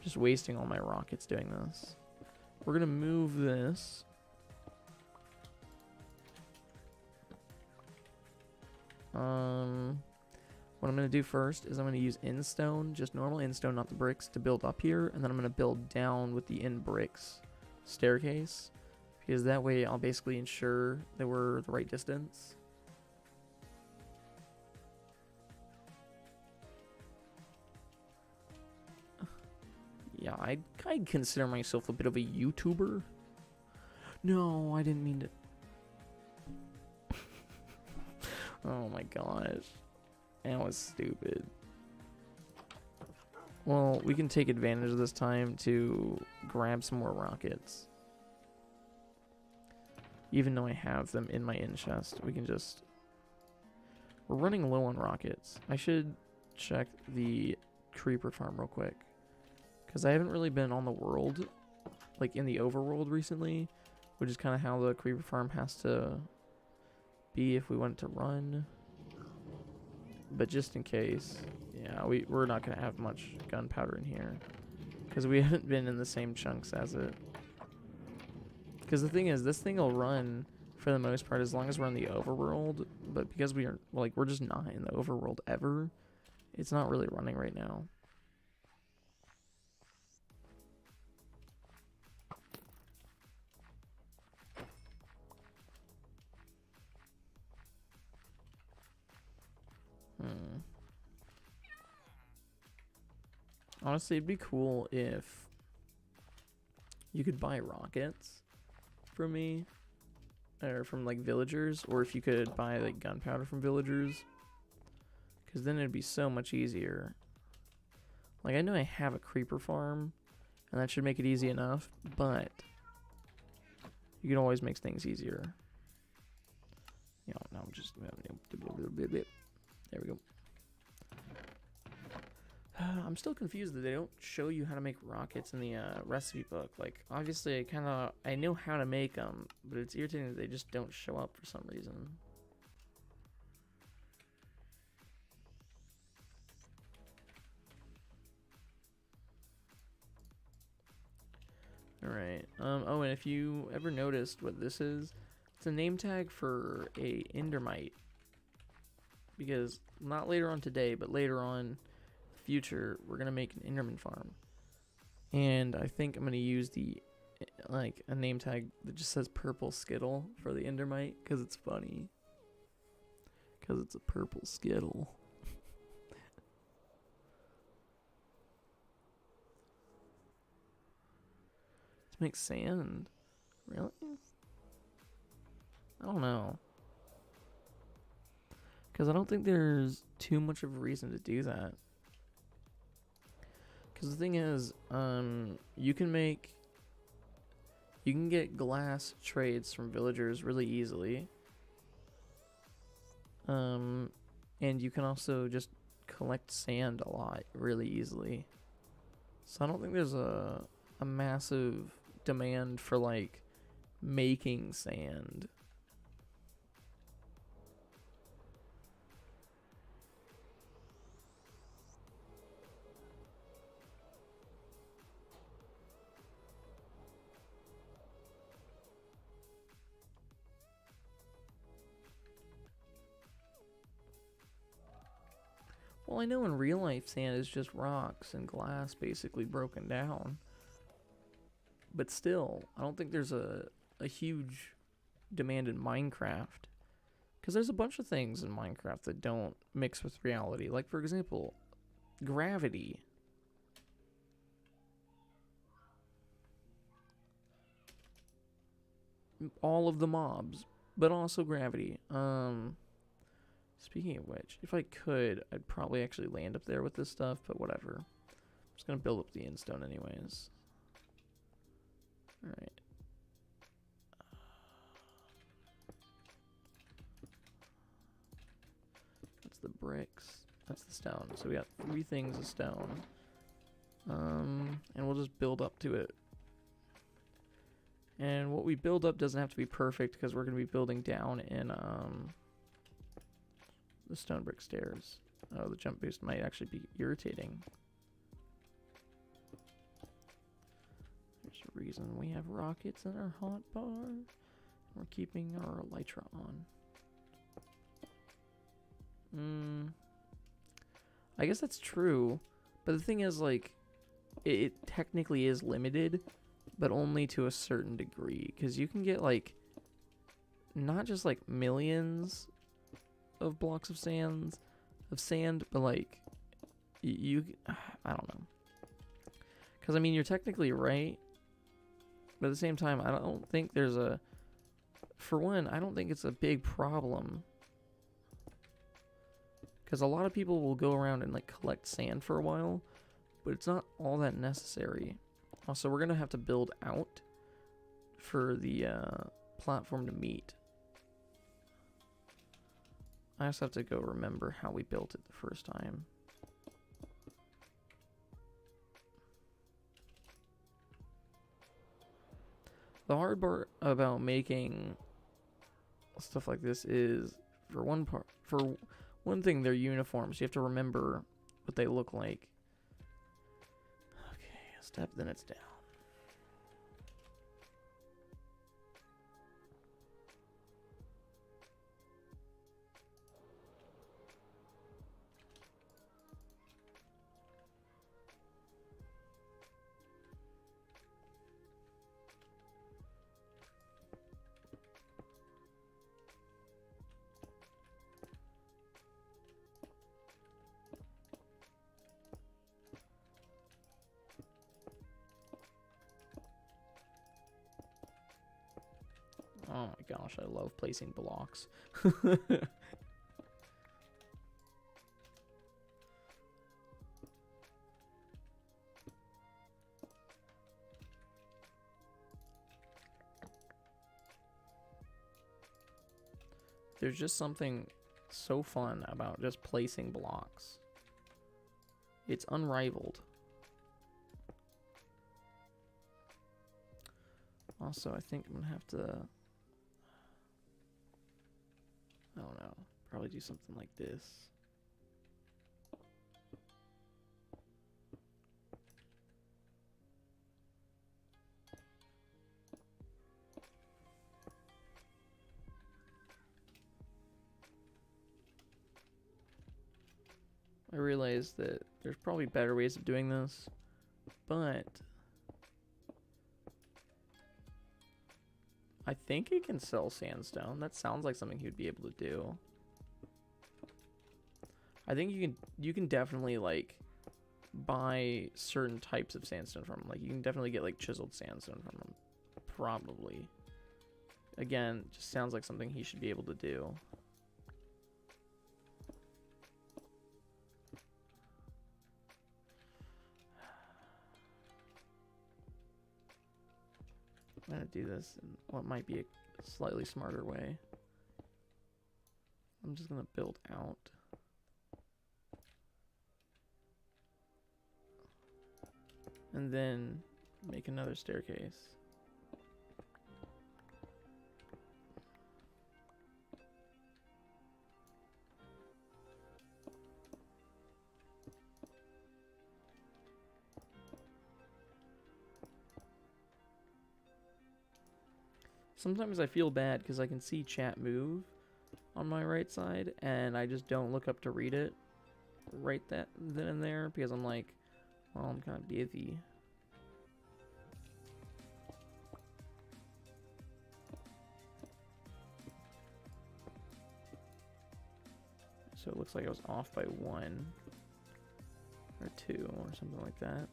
Just wasting all my rockets doing this. We're gonna move this. What I'm going to do first is I'm going to use in-stone, just normal in-stone, not the bricks, to build up here. And then I'm going to build down with the in-bricks staircase, because that way I'll basically ensure that we're the right distance. Yeah, I'd consider myself a bit of a YouTuber. No, I didn't mean to. Oh my gosh. That was stupid. Well, we can take advantage of this time to grab some more rockets. Even though I have them in my in chest, we can just... We're running low on rockets. I should check the creeper farm real quick, because I haven't really been on the world, like in the overworld recently, which is kind of how the creeper farm has to be if we want to run. But just in case, yeah, we're not going to have much gunpowder in here, because we haven't been in the same chunks as it. Because the thing is, this thing will run for the most part as long as we're in the overworld, but because we're just not in the overworld ever, it's not really running right now. Honestly, it'd be cool if you could buy rockets from me, or from like villagers, or if you could buy like gunpowder from villagers, because then it'd be so much easier. Like, I know I have a creeper farm, and that should make it easy enough, but you can always make things easier. You know, now I'm just... There we go. I'm still confused that they don't show you how to make rockets in the recipe book. Like, obviously, I know how to make them, but it's irritating that they just don't show up for some reason. Alright. Oh, and if you ever noticed what this is, it's a name tag for a endermite. Because not later on today, but later on in the future, we're going to make an enderman farm. And I think I'm going to use a name tag that just says purple skittle for the endermite, because it's funny. Because it's a purple skittle. To make sand? Really? I don't know. Because I don't think there's too much of a reason to do that. Because the thing is, you can get glass trades from villagers really easily. And you can also just collect sand a lot really easily. So I don't think there's a massive demand for like making sand. Well, I know in real life sand is just rocks and glass basically broken down. But still, I don't think there's a huge demand in Minecraft. Because there's a bunch of things in Minecraft that don't mix with reality. Like, for example, gravity. All of the mobs, but also gravity. Speaking of which, if I could, I'd probably actually land up there with this stuff, but whatever. I'm just going to build up the endstone anyways. Alright. That's the bricks. That's the stone. So we got 3 things of stone. And we'll just build up to it. And what we build up doesn't have to be perfect because we're going to be building down in the stone brick stairs. Oh, the jump boost might actually be irritating. There's a reason we have rockets in our hotbar. We're keeping our elytra on. I guess that's true. But the thing is, like, it technically is limited, but only to a certain degree. Because you can get, like, not just, like, millions of blocks of sand, but, like, I don't know. Because, I mean, you're technically right. But at the same time, I don't think there's for one, I don't think it's a big problem. Because a lot of people will go around and, like, collect sand for a while, but it's not all that necessary. Also, we're going to have to build out for the platform to meet. I just have to go remember how we built it the first time. The hard part about making stuff like this is, for one thing, they're uniforms. You have to remember what they look like. Okay, a step, then it's down. Oh my gosh, I love placing blocks. There's just something so fun about just placing blocks. It's unrivaled. Also, I think I'm gonna have to, I don't know, probably do something like this. I realize that there's probably better ways of doing this, but I think he can sell sandstone. That sounds like something he would be able to do. I think you can definitely like buy certain types of sandstone from him. Like you can definitely get like chiseled sandstone from him. Probably. Again, just sounds like something he should be able to do. I'm gonna do this in what might be a slightly smarter way. I'm just gonna build out. And then make another staircase. Sometimes I feel bad because I can see chat move on my right side and I just don't look up to read it right then and there because I'm like, well, I'm kind of busy. So it looks like I was off by 1 or 2 or something like that.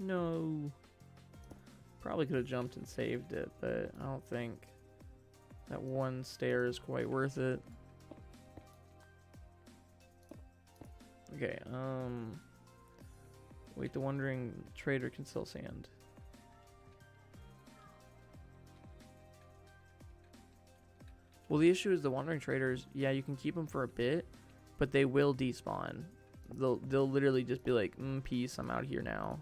No. Probably could have jumped and saved it, but I don't think that 1 stair is quite worth it. Okay, wait, the wandering trader can sell sand. Well, the issue is the wandering traders, yeah, you can keep them for a bit, but they will despawn. They'll literally just be like, peace, I'm out here now.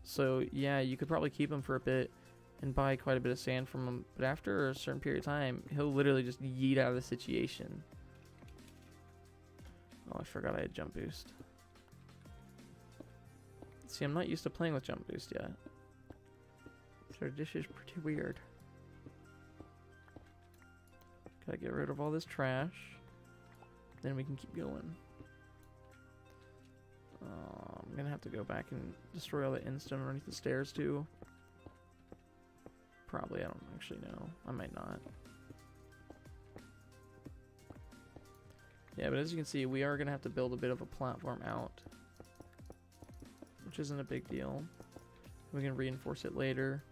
So, yeah, you could probably keep him for a bit and buy quite a bit of sand from him. But after a certain period of time, he'll literally just yeet out of the situation. Oh, I forgot I had jump boost. See, I'm not used to playing with jump boost yet. So this is pretty weird. Gotta get rid of all this trash. Then we can keep going. I'm gonna have to go back and destroy all the endstone underneath the stairs too. Probably, I don't actually know. I might not. Yeah, but as you can see, we are gonna have to build a bit of a platform out, which isn't a big deal. We can reinforce it later.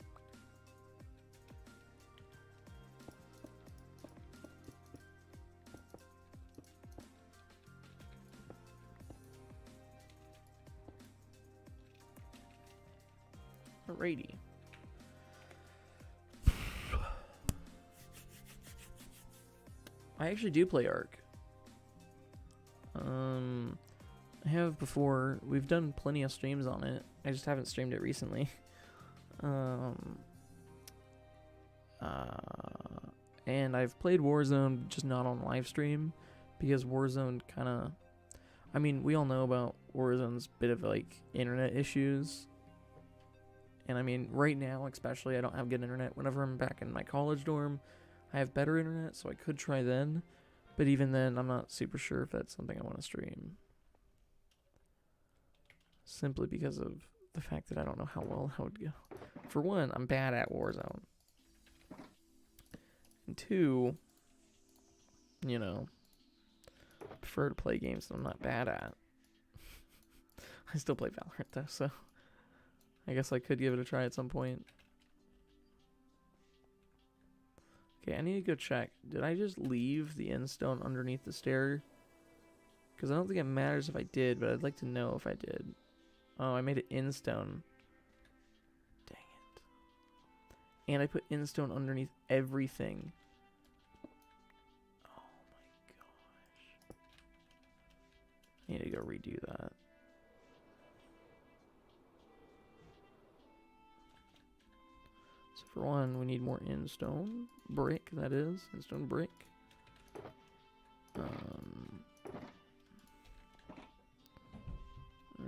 Alrighty. I actually do play Ark. I have before. We've done plenty of streams on it. I just haven't streamed it recently. And I've played Warzone, just not on live stream, because Warzone kind of, I mean, we all know about Warzone's bit of like internet issues. And I mean, right now, especially, I don't have good internet. Whenever I'm back in my college dorm, I have better internet, so I could try then. But even then, I'm not super sure if that's something I want to stream. Simply because of the fact that I don't know how well that would go. For one, I'm bad at Warzone. And 2, you know, I prefer to play games that I'm not bad at. I still play Valorant though, so I guess I could give it a try at some point. Okay, I need to go check. Did I just leave the endstone underneath the stair? Because I don't think it matters if I did, but I'd like to know if I did. Oh, I made it endstone. Dang it. And I put endstone underneath everything. Need to go redo that. So for one, we need more in-stone brick, that is. In-stone brick.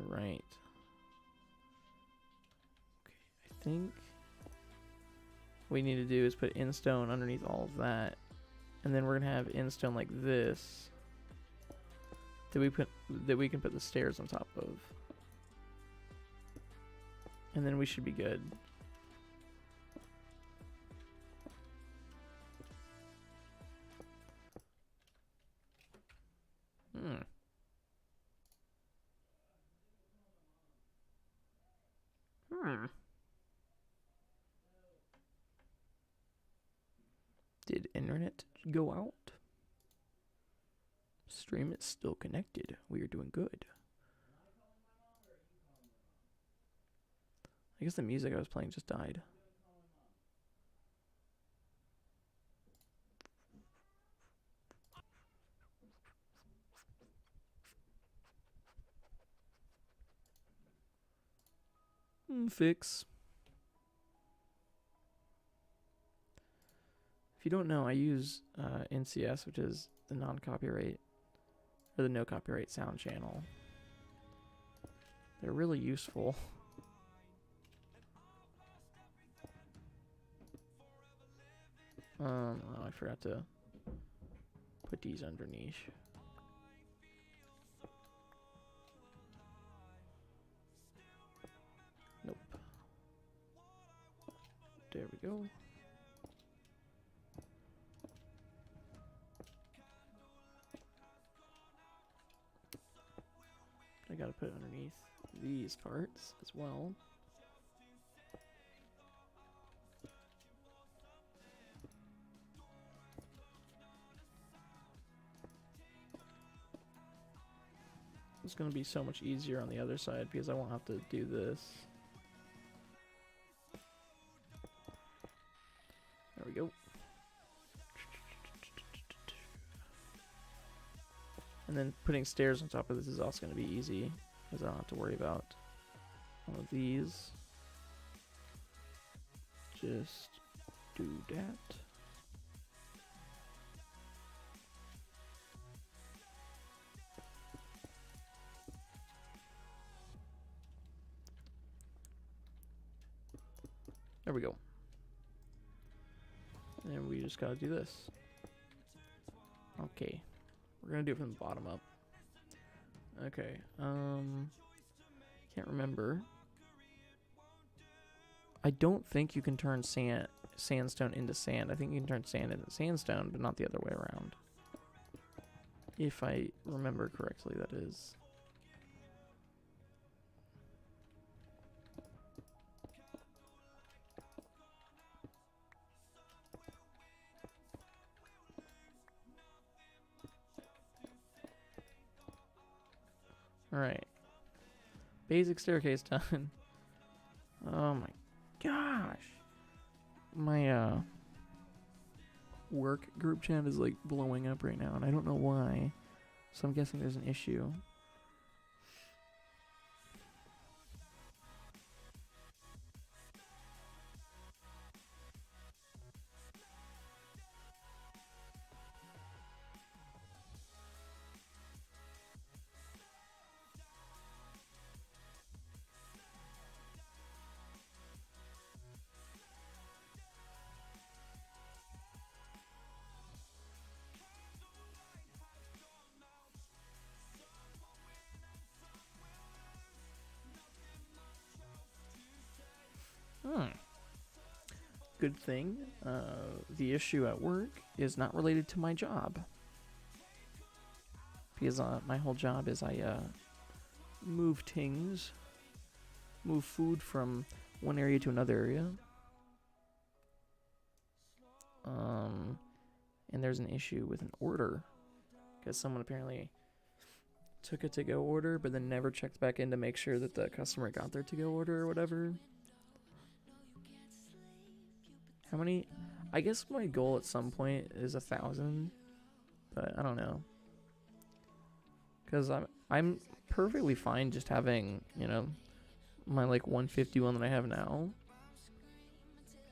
Alright. Okay, I think what we need to do is put in-stone underneath all of that. And then we're gonna have in-stone like this. That we can put the stairs on top of. And then we should be good. Did internet go out? Stream is still connected. We are doing good. I guess the music I was playing just died. Fix. If you don't know, I use NCS, which is the non-copyright or the no copyright sound channel. They're really useful. Oh, I forgot to put these underneath. Nope. There we go. I gotta put it underneath these parts as well. It's gonna be so much easier on the other side because I won't have to do this. There we go. And then putting stairs on top of this is also going to be easy because I don't have to worry about all of these. Just do that. There we go. And we just got to do this. Okay. We're gonna do it from the bottom up. Okay, can't remember. I don't think you can turn sandstone into sand. I think you can turn sand into sandstone, but not the other way around. If I remember correctly, that is. Alright. Basic staircase done. Oh my gosh. My work group chat is like blowing up right now and I don't know why. So I'm guessing there's an issue. Good thing, the issue at work is not related to my job. Because my whole job is I move things, move food from one area to another area. And there's an issue with an order. Because someone apparently took a to-go order, but then never checked back in to make sure that the customer got their to-go order or whatever. How many? I guess my goal at some point is 1,000, but I don't know. Because I'm perfectly fine just having, you know, my like 151 that I have now.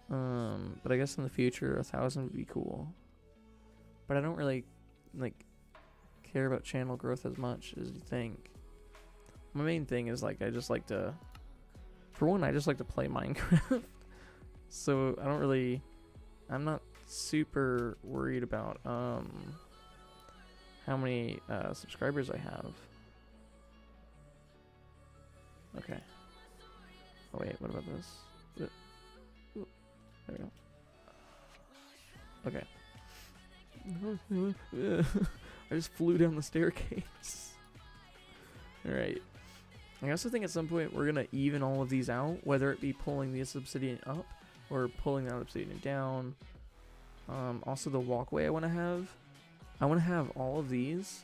But I guess in the future 1,000 would be cool. But I don't really like care about channel growth as much as you think. My main thing is like I just like to, for one, I just like to play Minecraft. So I'm not super worried about how many subscribers I have. Okay. Oh wait, what about this? Ooh, there we go. Okay. I just flew down the staircase. Alright. I also think at some point we're going to even all of these out, whether it be pulling this obsidian up or pulling that obsidian down. Also the walkway I want to have all of these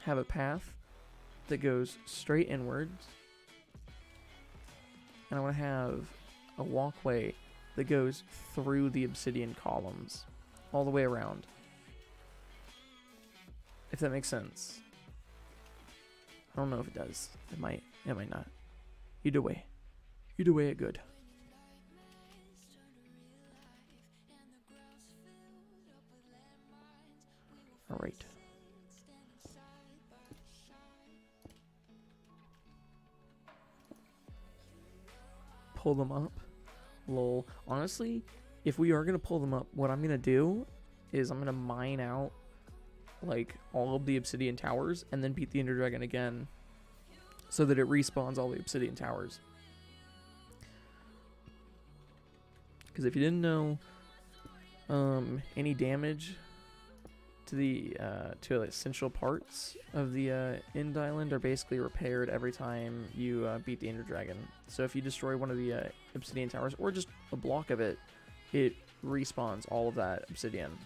have a path that goes straight inwards. And I want to have a walkway that goes through the obsidian columns all the way around. If that makes sense. I don't know if it does. It might not. Either way it good. Alright. Pull them up. Lol. Honestly, if we are going to pull them up, what I'm going to do is I'm going to mine out like all of the obsidian towers and then beat the Ender Dragon again so that it respawns all the obsidian towers. Because if you didn't know, any damage to the essential parts of the end island are basically repaired every time you beat the Ender Dragon. So if you destroy one of the obsidian towers or just a block of it, it respawns all of that obsidian.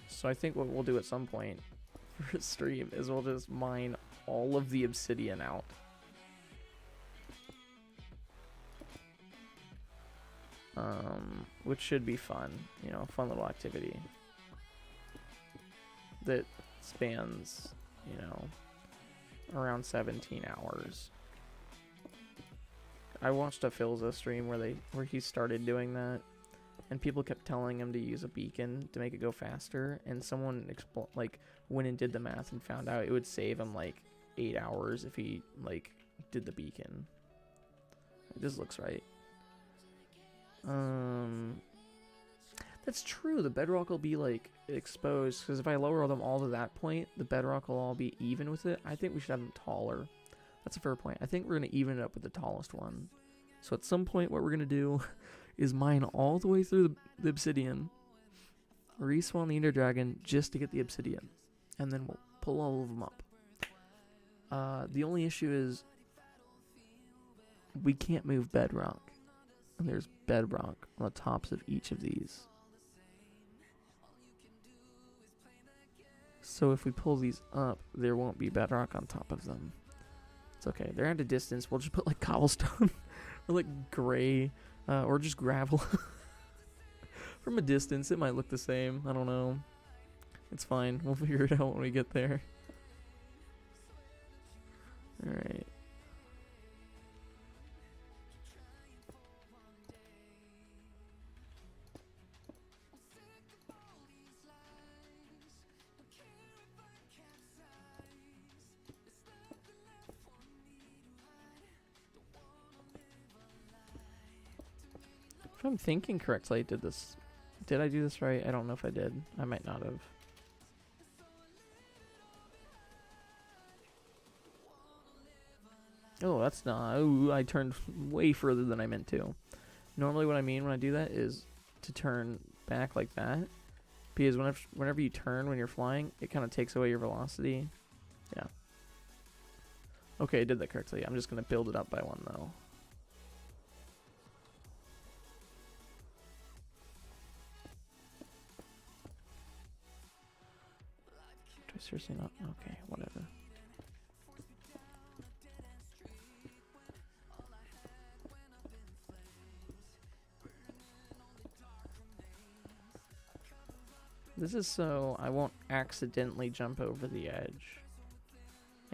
So I think what we'll do at some point for a stream is we'll just mine all of the obsidian out. Which should be fun, you know, a fun little activity that spans, you know, around 17 hours. I watched a Philza stream where he started doing that, and people kept telling him to use a beacon to make it go faster, and someone went and did the math and found out it would save him like 8 hours if he like did the beacon. This looks right. That's true. The bedrock will be like exposed because if I lower them all to that point, the bedrock will all be even with it. I think we should have them taller. That's a fair point. I think we're going to even it up with the tallest one. So at some point what we're going to do is mine all the way through the obsidian, respawn the Ender Dragon just to get the obsidian, and then we'll pull all of them up. The only issue is we can't move bedrock, and there's bedrock on the tops of each of these. So if we pull these up, there won't be bedrock on top of them. It's okay. They're at a distance. We'll just put like cobblestone or like gray or just gravel. From a distance, it might look the same. I don't know. It's fine. We'll figure it out when we get there. Alright. If I'm thinking correctly, did I do this right? I don't know if I did. I might not have. Oh, that's not. Oh, I turned way further than I meant to. Normally what I mean when I do that is to turn back like that. Because whenever you turn when you're flying, it kind of takes away your velocity. Yeah. Okay, I did that correctly. I'm just going to build it up by one, though. Do I seriously not? Okay, whatever. This is so I won't accidentally jump over the edge.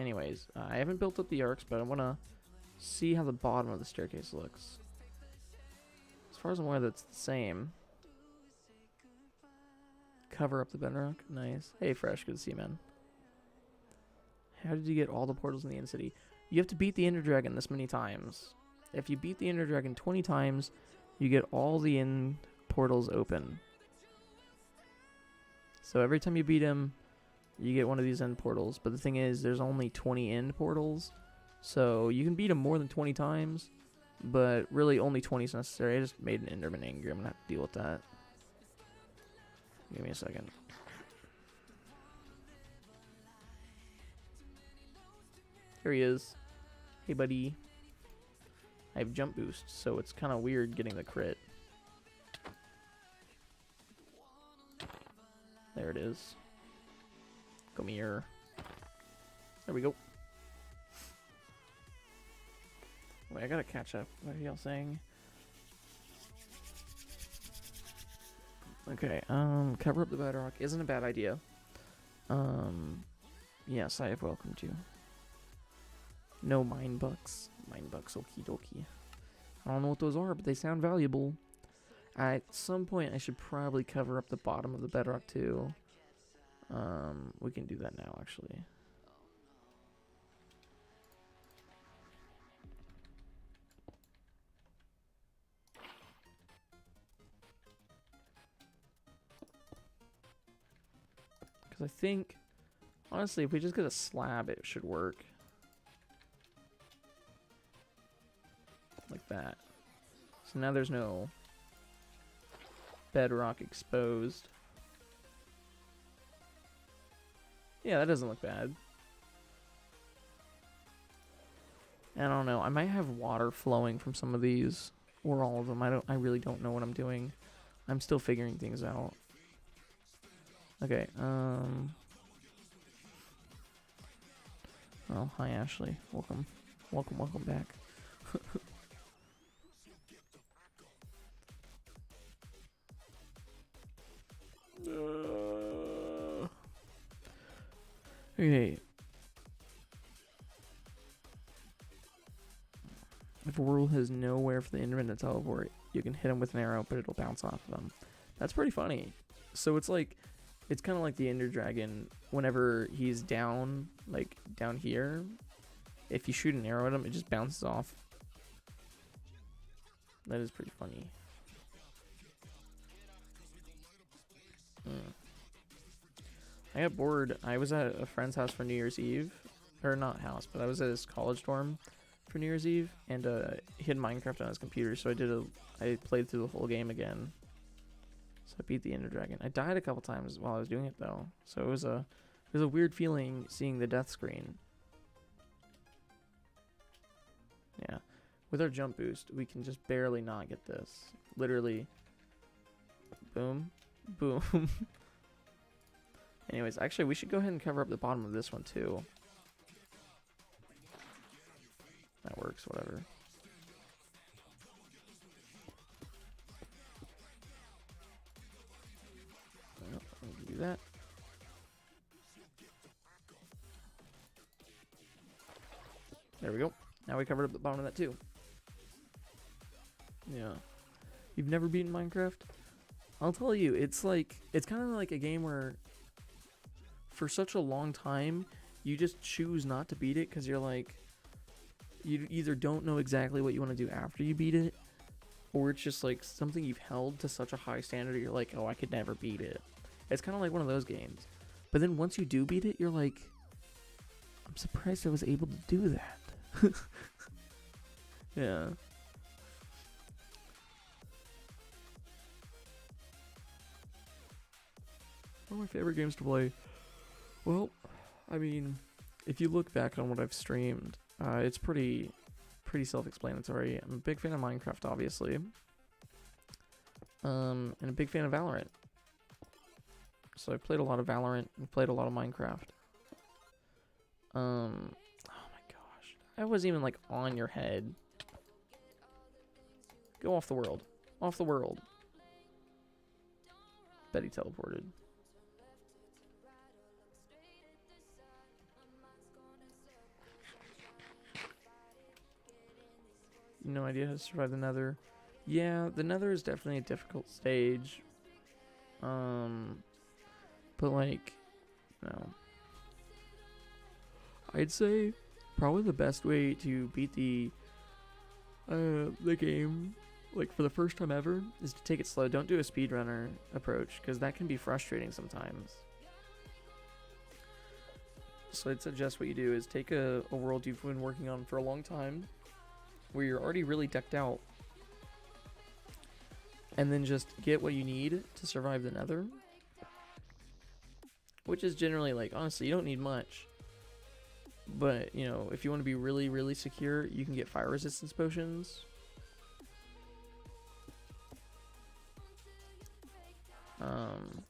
Anyways, I haven't built up the arcs, but I want to see how the bottom of the staircase looks. As far as I'm aware, that's the same. Cover up the bedrock. Nice. Hey, Fresh. Good to see you, man. How did you get all the portals in the end city? You have to beat the Ender Dragon this many times. If you beat the Ender Dragon 20 times, you get all the end portals open. So every time you beat him, you get one of these end portals. But the thing is, there's only 20 end portals. So you can beat him more than 20 times, but really only 20 is necessary. I just made an Enderman angry. I'm going to have to deal with that. Give me a second. Here he is. Hey, buddy. I have jump boost, so it's kind of weird getting the crit. There it is. Come here. There we go. Wait, I gotta catch up. What are y'all saying? Okay, cover up the bedrock isn't a bad idea. Yes, I have welcomed you. No mine bucks. Mine bucks, okie dokie. I don't know what those are, but they sound valuable. At some point, I should probably cover up the bottom of the bedrock too. We can do that now, actually. Because I think, honestly, if we just get a slab, it should work. Like that. So now there's no bedrock exposed. Yeah, that doesn't look bad. I don't know. I might have water flowing from some of these or all of them. I really don't know what I'm doing. I'm still figuring things out. Okay, oh, hi Ashley. Welcome. Welcome back. Okay. If a world has nowhere for the Enderman to teleport, you can hit him with an arrow, but it'll bounce off of him. That's pretty funny. So it's like, it's kind of like the Ender Dragon. Whenever he's down, like down here, if you shoot an arrow at him, it just bounces off. That is pretty funny. I got bored. I was at a friend's house for New Year's Eve. Or not house, but I was at his college dorm for New Year's Eve. And he had Minecraft on his computer, so I played through the whole game again. So I beat the Ender Dragon. I died a couple times while I was doing it though. So it was a weird feeling seeing the death screen. Yeah. With our jump boost, we can just barely not get this. Literally. Boom. Boom. Anyways, actually, we should go ahead and cover up the bottom of this one, too. That works, whatever. Well, we can do that. There we go. Now we covered up the bottom of that, too. Yeah. You've never beaten Minecraft? I'll tell you, it's kind of like a game where for such a long time, you just choose not to beat it because you're like, you either don't know exactly what you want to do after you beat it, or it's just like something you've held to such a high standard, you're like, oh, I could never beat it. It's kind of like one of those games. But then once you do beat it, you're like, I'm surprised I was able to do that. Yeah. One of my favorite games to play. Well, I mean, if you look back on what I've streamed, it's pretty self-explanatory. I'm a big fan of Minecraft, obviously, and a big fan of Valorant. So I played a lot of Valorant and played a lot of Minecraft. Oh my gosh, I wasn't even like on your head. Go off the world, off the world. Bet he teleported. No idea how to survive the Nether. Yeah, the Nether is definitely a difficult stage. But like, no. I'd say probably the best way to beat the game, like for the first time ever, is to take it slow. Don't do a speedrunner approach, because that can be frustrating sometimes. So I'd suggest what you do is take a world you've been working on for a long time, where you're already really decked out, and then just get what you need to survive the Nether. Which is generally, like, honestly, you don't need much. But, you know, if you want to be really, really secure, you can get fire resistance potions. Am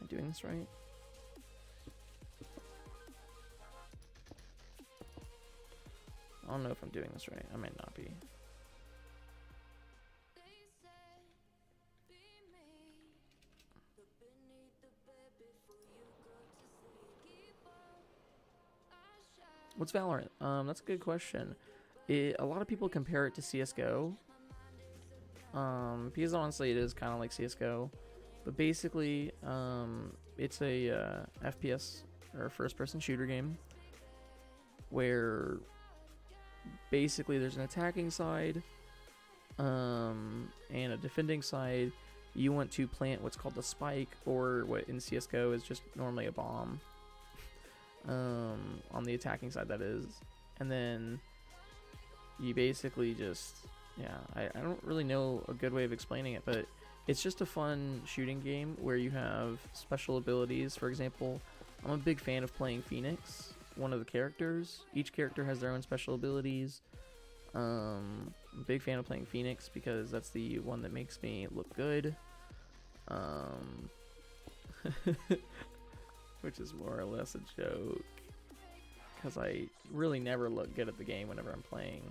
I doing this right? I don't know if I'm doing this right. I might not be. What's Valorant? That's a good question. A lot of people compare it to CSGO. Because honestly it is kind of like CSGO. But basically, it's a FPS, or first-person shooter game, where basically there's an attacking side and a defending side. You want to plant what's called the spike, or what in CSGO is just normally a bomb. On the attacking side, that is. And then you basically just, yeah, I don't really know a good way of explaining it, but it's just a fun shooting game where you have special abilities. For example, I'm a big fan of playing Phoenix, one of the characters. Each character has their own special abilities. I'm a big fan of playing Phoenix because that's the one that makes me look good. Which is more or less a joke, because I really never look good at the game whenever I'm playing.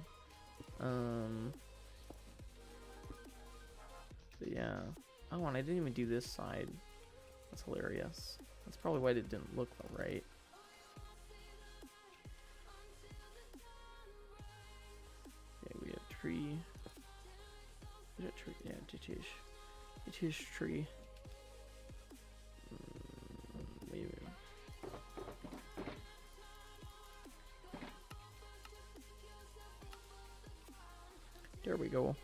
But yeah. Oh, and I didn't even do this side. That's hilarious. That's probably why it didn't look right. Okay, we have tree. Is it tree? Yeah, it is tree. Maybe. There we go.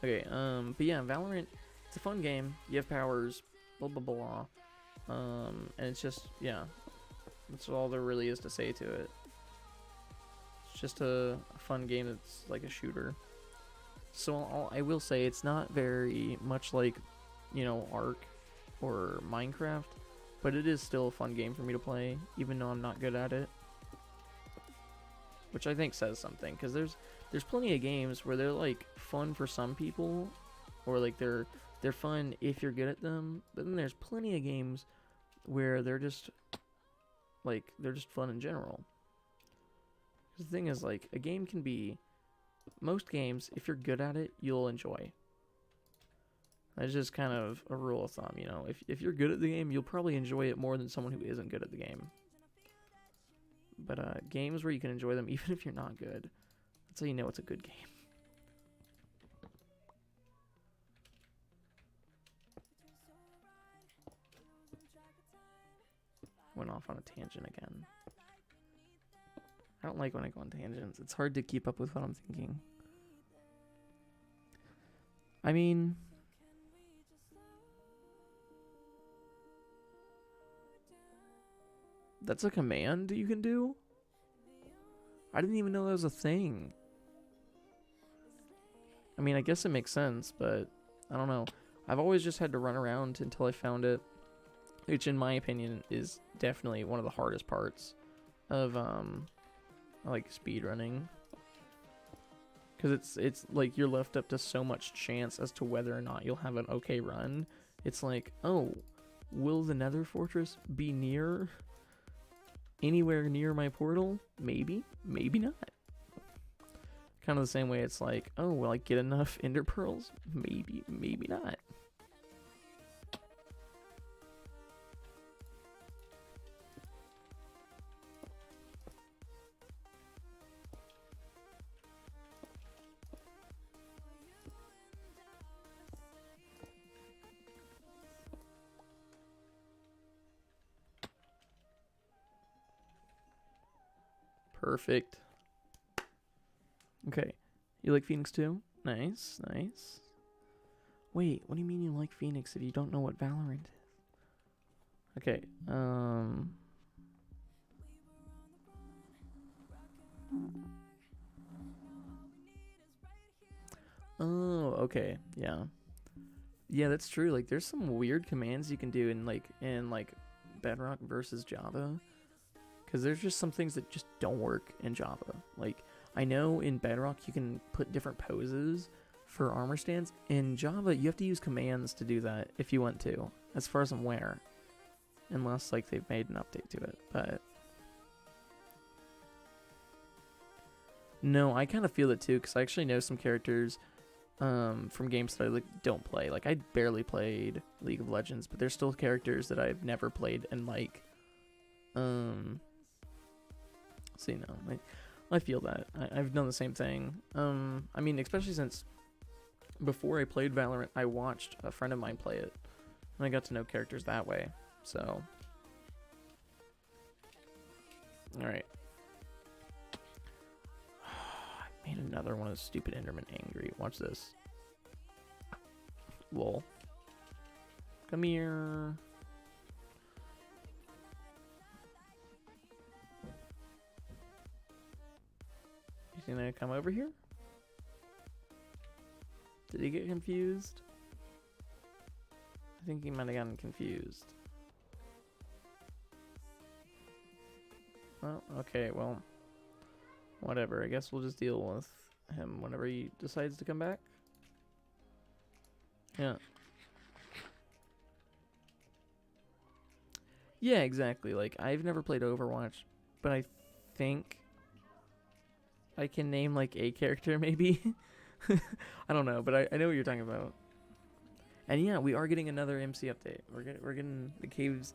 Okay, but yeah, Valorant, it's a fun game. You have powers, blah blah blah. And it's just, yeah, that's all there really is to say to it. It's just a fun game that's like a shooter. So I will say it's not very much like, you know, Ark or Minecraft, but it is still a fun game for me to play, even though I'm not good at it. Which I think says something, because there's plenty of games where they're like fun for some people, or like they're fun if you're good at them, but then there's plenty of games where they're just fun in general. The thing is, like, a game can be, most games, if you're good at it, you'll enjoy. That's just kind of a rule of thumb, you know. If you're good at the game, you'll probably enjoy it more than someone who isn't good at the game. But games where you can enjoy them even if you're not good, that's how you know it's a good game. Went off on a tangent again. I don't like when I go on tangents. It's hard to keep up with what I'm thinking. I mean, that's a command you can do? I didn't even know that was a thing. I mean, I guess it makes sense, but I don't know. I've always just had to run around until I found it, which in my opinion is definitely one of the hardest parts of like speedrunning. Because it's like you're left up to so much chance as to whether or not you'll have an okay run. It's like, oh, will the Nether Fortress be anywhere near my portal? Maybe, maybe not. Kind of the same way it's like, oh, will I get enough Ender Pearls? Maybe, maybe not. Perfect. Okay. You like Phoenix too? Nice, nice. Wait, what do you mean you like Phoenix if you don't know what Valorant is? Okay, oh, okay, yeah. Yeah, that's true. Like, there's some weird commands you can do in Bedrock versus Java. Because there's just some things that just don't work in Java. Like, I know in Bedrock you can put different poses for armor stands. In Java, you have to use commands to do that if you want to, as far as I'm aware. Unless, like, they've made an update to it. But no, I kind of feel it too, because I actually know some characters from games that I don't play. Like, I barely played League of Legends, but there's still characters that I've never played and like. So, you know, I feel that. I've done the same thing. I mean, especially since before I played Valorant, I watched a friend of mine play it, and I got to know characters that way. So, all right. I made another one of the stupid Enderman angry. Watch this. Lol. Come here. He's gonna come over here? Did he get confused? I think he might have gotten confused. Well, okay, well, whatever. I guess we'll just deal with him whenever he decides to come back. Yeah. Yeah, exactly. Like, I've never played Overwatch, but I think I can name, like, a character, maybe. I don't know, but I know what you're talking about. And yeah, we are getting another MC update. We're getting the caves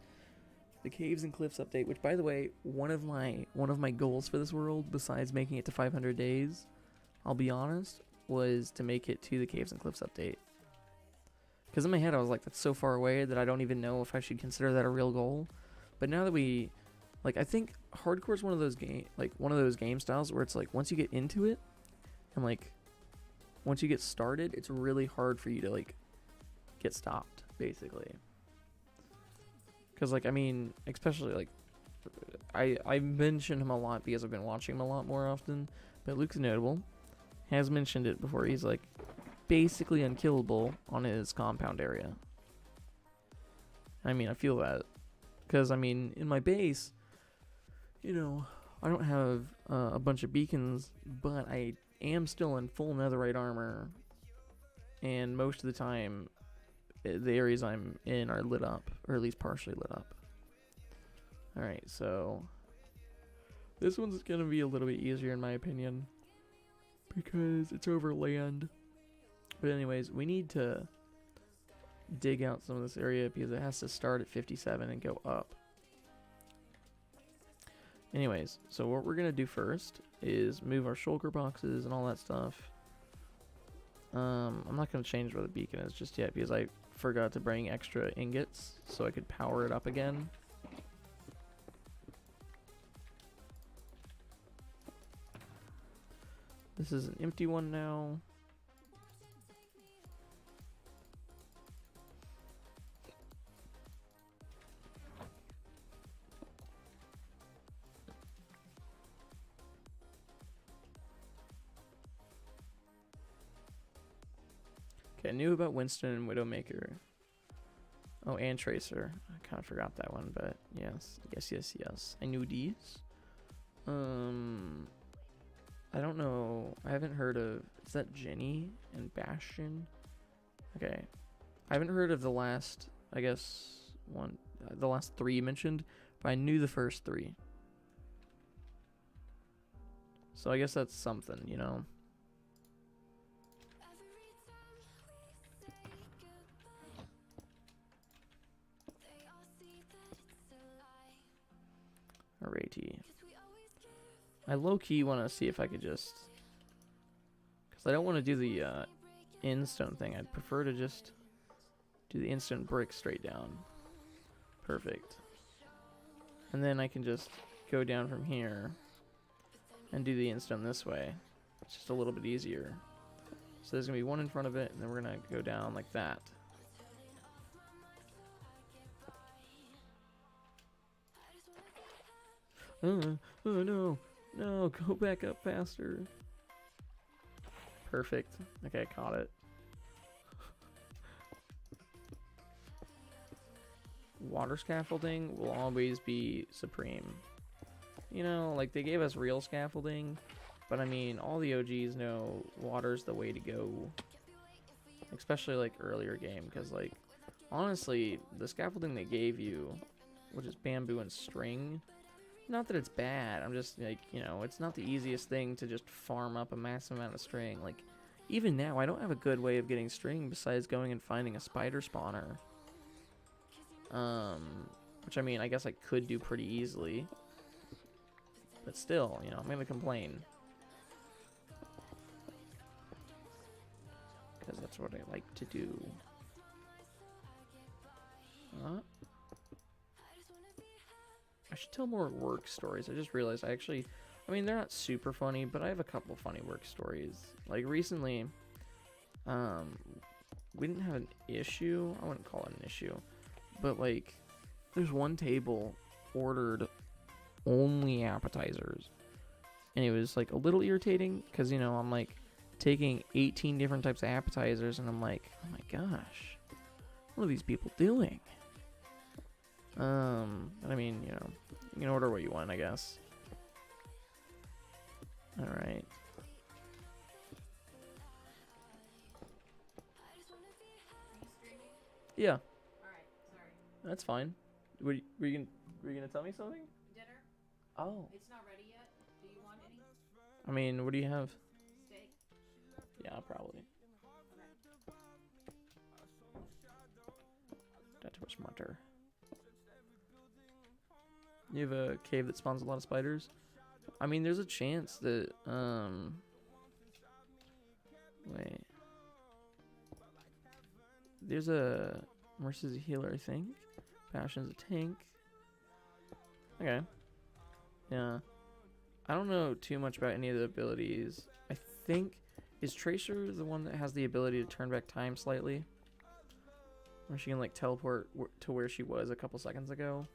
and cliffs update. Which, by the way, one of my goals for this world, besides making it to 500 days, I'll be honest, was to make it to the caves and cliffs update. Because in my head, I was like, that's so far away that I don't even know if I should consider that a real goal. But now that I think hardcore is one of those game styles where it's like once you get into it, and like once you get started, it's really hard for you to like get stopped, basically. Because like, I mean, especially like I mention him a lot because I've been watching him a lot more often. But Luke's notable. Has mentioned it before. He's like basically unkillable on his compound area. I mean, I feel that. Because, I mean, in my base, you know, I don't have a bunch of beacons, but I am still in full netherite armor. And most of the time, the areas I'm in are lit up, or at least partially lit up. Alright, so this one's going to be a little bit easier in my opinion, because it's over land. But anyways, we need to dig out some of this area because it has to start at 57 and go up. Anyways, so what we're going to do first is move our shulker boxes and all that stuff. I'm not going to change where the beacon is just yet because I forgot to bring extra ingots so I could power it up again. This is an empty one now. Okay, I knew about Winston and Widowmaker. Oh, and Tracer. I kind of forgot that one, but yes. Yes. I knew these. I don't know. I haven't heard of... Is that Jenny and Bastion? Okay. I haven't heard of the last, I guess, one... the last three you mentioned, but I knew the first three. So I guess that's something, you know? Alrighty. I low-key want to see if I could just... Because I don't want to do the in-stone thing. I'd prefer to just do the instant brick straight down. Perfect. And then I can just go down from here. and do the endstone this way. It's just a little bit easier. So there's going to be one in front of it, and then we're going to go down like that. Oh no, no, go back up faster. Perfect. Okay, caught it. Water scaffolding will always be supreme. You know, like they gave us real scaffolding, but I mean, all the OGs know water's the way to go. Especially like earlier game, because like, honestly, the scaffolding they gave you, which is bamboo and string, not that it's bad, I'm just like, you know, it's not the easiest thing to just farm up a massive amount of string. Like, even now, I don't have a good way of getting string besides going and finding a spider spawner. Which I mean, I guess I could do pretty easily. But still, you know, I'm gonna complain. Because that's what I like to do. I should tell more work stories. I just realized I mean, they're not super funny, but I have a couple funny work stories. Like recently, we didn't have an issue. I wouldn't call it an issue. But like, there's one table ordered only appetizers. And it was like a little irritating because, you know, I'm like taking 18 different types of appetizers and I'm like, oh my gosh, what are these people doing? I mean, you know, you can order what you want, I guess. Alright. Yeah. Alright, sorry. That's fine. Were you gonna tell me something? Dinner? Oh. It's not ready yet. Do you want any? I mean, what do you have? Steak? Yeah, probably. Okay. That was smarter. You have a cave that spawns a lot of spiders? I mean, there's a chance that, wait. There's a Mercy's a healer, I think. Passion's a tank. Okay. Yeah. I don't know too much about any of the abilities. I think, is Tracer the one that has the ability to turn back time slightly? Where she can, like, teleport to where she was a couple seconds ago?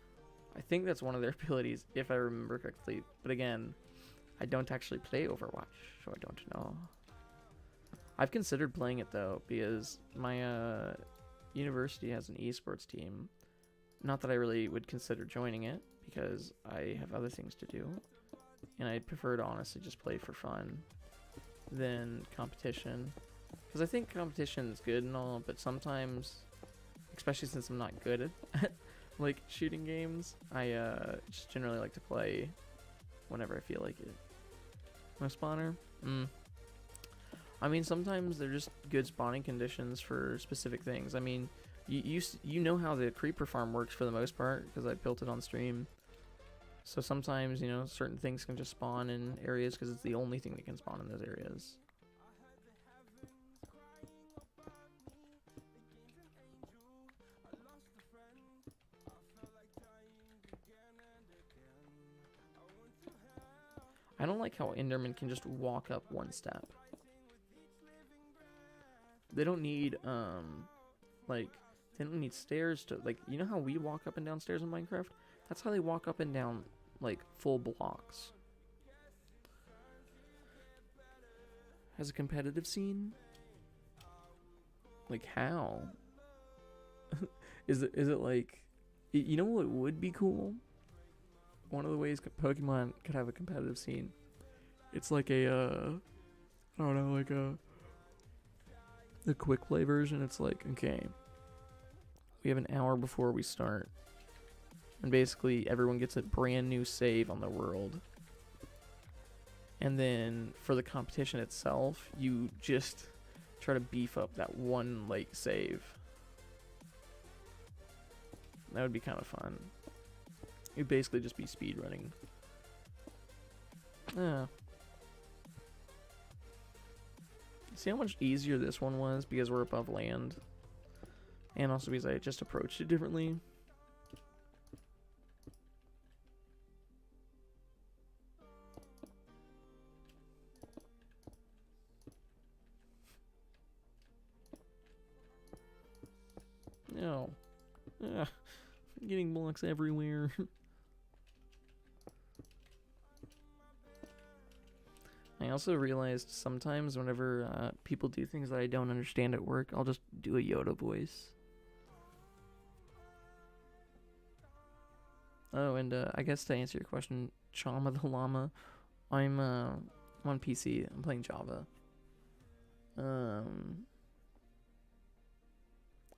I think that's one of their abilities, if I remember correctly. But again, I don't actually play Overwatch, so I don't know. I've considered playing it, though, because my university has an esports team. Not that I really would consider joining it, because I have other things to do. And I prefer to honestly just play for fun than competition. Because I think competition is good and all, but sometimes, especially since I'm not good at like shooting games, I just generally like to play whenever I feel like it. My spawner? I mean, sometimes they're just good spawning conditions for specific things. I mean, you know how the creeper farm works for the most part, because I built it on stream. So sometimes, you know, certain things can just spawn in areas because it's the only thing that can spawn in those areas. I don't like how Enderman can just walk up one step. They don't need, like, they don't need stairs to, like, you know how we walk up and down stairs in Minecraft? That's how they walk up and down, like, full blocks. Has a competitive scene? Like, how? Is it like, you know what would be cool? One of the ways Pokemon could have a competitive scene. It's like a, I don't know, like a quick play version. It's like, okay, we have an hour before we start. And basically everyone gets a brand new save on the world. And then for the competition itself, you just try to beef up that one, like, save. That would be kind of fun. It'd basically just be speedrunning. Yeah. See how much easier this one was because we're above land? And also because I just approached it differently. Ow. Ah, getting blocks everywhere. I also realized sometimes whenever people do things that I don't understand at work, I'll just do a Yoda voice. Oh, and I guess to answer your question, Chama the Llama, I'm on PC. I'm playing Java.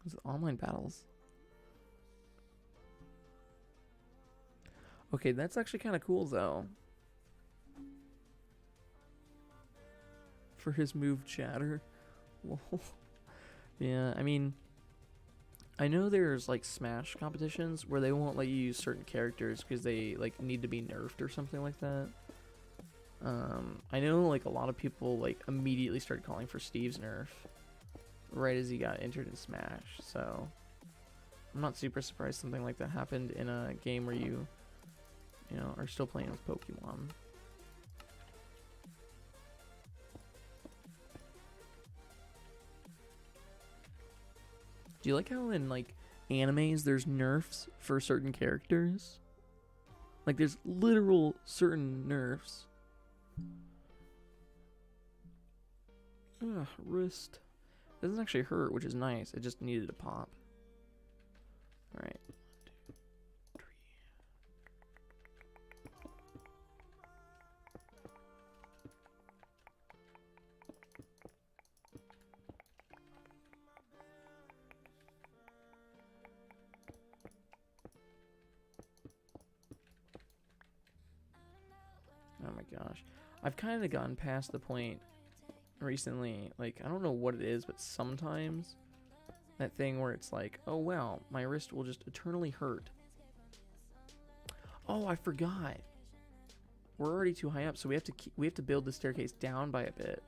Is it online battles? Okay, that's actually kind of cool though. For his move chatter. Yeah, I mean, I know there's like Smash competitions where they won't let you use certain characters because they like need to be nerfed or something like that. I know like a lot of people like immediately started calling for Steve's nerf right as he got entered in Smash, so I'm not super surprised something like that happened in a game where you know, are still playing with Pokemon. Do you like how in like animes there's nerfs for certain characters? Like there's literal certain nerfs. Ugh, wrist. It doesn't actually hurt, which is nice. It just needed a pop. Alright. Oh my gosh. I've kind of gotten past the point recently, like, I don't know what it is, but sometimes that thing where it's like, oh wow, my wrist will just eternally hurt. Oh, I forgot. We're already too high up, so we have to build the staircase down by a bit.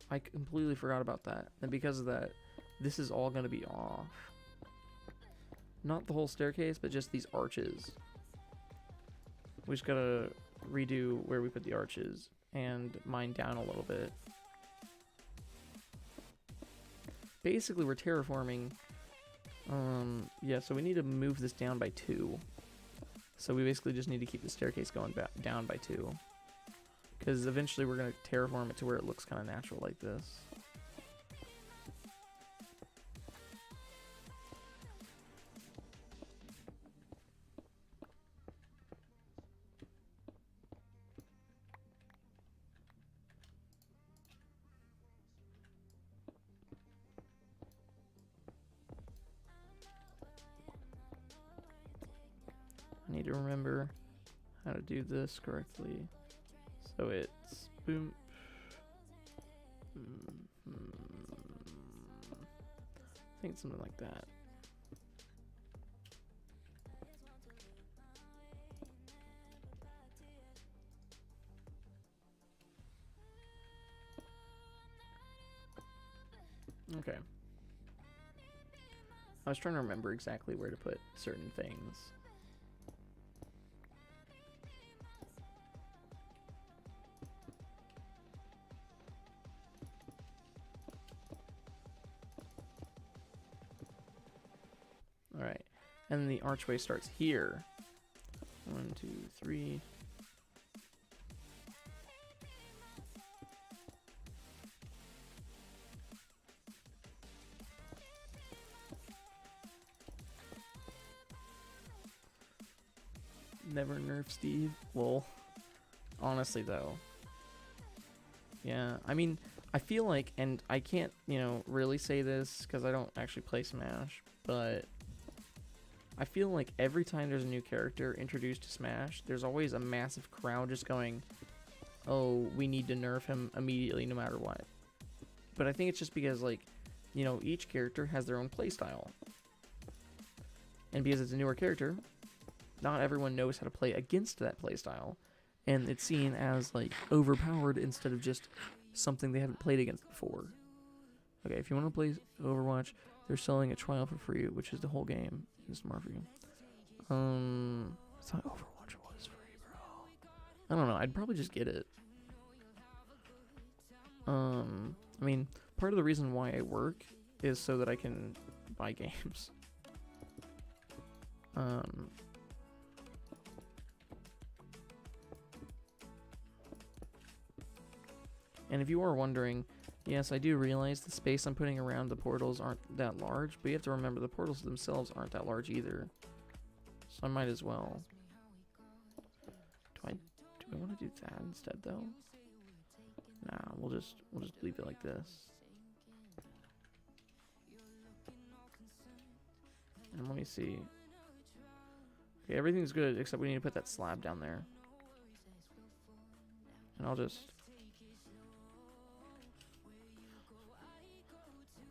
I completely forgot about that. And because of that, this is all going to be off. Not the whole staircase, but just these arches. We just gotta redo where we put the arches and mine down a little bit. Basically, we're terraforming. Yeah, so we need to move this down by 2. So we basically just need to keep the staircase going down by 2. Because eventually we're going to terraform it to where it looks kind of natural like this. I need to remember how to do this correctly. So it's boom. I think it's something like that. Okay. I was trying to remember exactly where to put certain things. Alright, and the archway starts here. 1, 2, 3. Never nerf Steve. Well, honestly though. Yeah, I mean, I feel like, and I can't, you know, really say this because I don't actually play Smash, but I feel like every time there's a new character introduced to Smash, there's always a massive crowd just going, oh, we need to nerf him immediately no matter what. But I think it's just because, like, you know, each character has their own playstyle. And because it's a newer character, not everyone knows how to play against that playstyle. And it's seen as, like, overpowered instead of just something they haven't played against before. Okay, if you want to play Overwatch, they're selling a trial for free, which is the whole game. It's smart for you. I thought Overwatch was free, bro. I don't know. I'd probably just get it. I mean, part of the reason why I work is so that I can buy games. And if you are wondering, yes, I do realize the space I'm putting around the portals aren't that large, but you have to remember the portals themselves aren't that large either. So I might as well. Do I want to do that instead though? Nah, we'll just leave it like this. And let me see. Okay, everything's good except we need to put that slab down there. And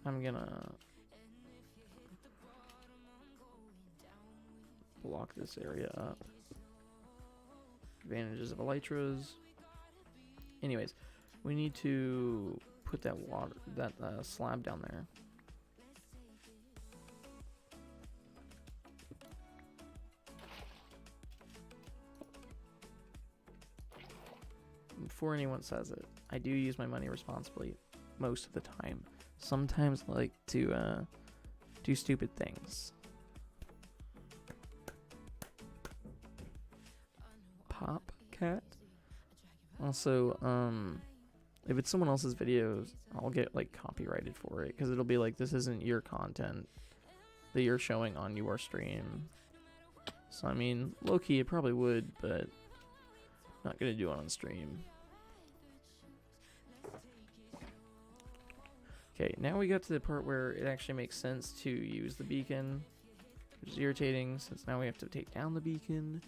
I'm gonna block this area up. Advantages of elytras. Anyways, we need to put that slab down there. Before anyone says it, I do use my money responsibly most of the time. Sometimes I like to do stupid things. Pop cat. Also, if it's someone else's videos, I'll get like copyrighted for it because it'll be like, this isn't your content that you're showing on your stream. So I mean, low-key it probably would, but not gonna do it on stream. Okay, now we got to the part where it actually makes sense to use the beacon, which is irritating since now we have to take down the beacon.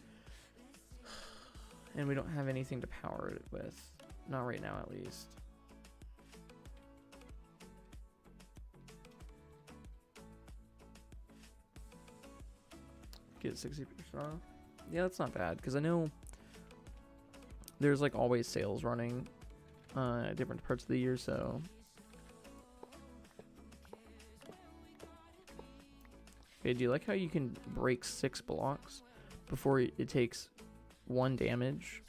And we don't have anything to power it with. Not right now, at least. Get 60% off. Yeah, that's not bad, because I know there's like always sales running at different parts of the year, so. Okay, do you like how you can break 6 blocks before it takes 1 damage?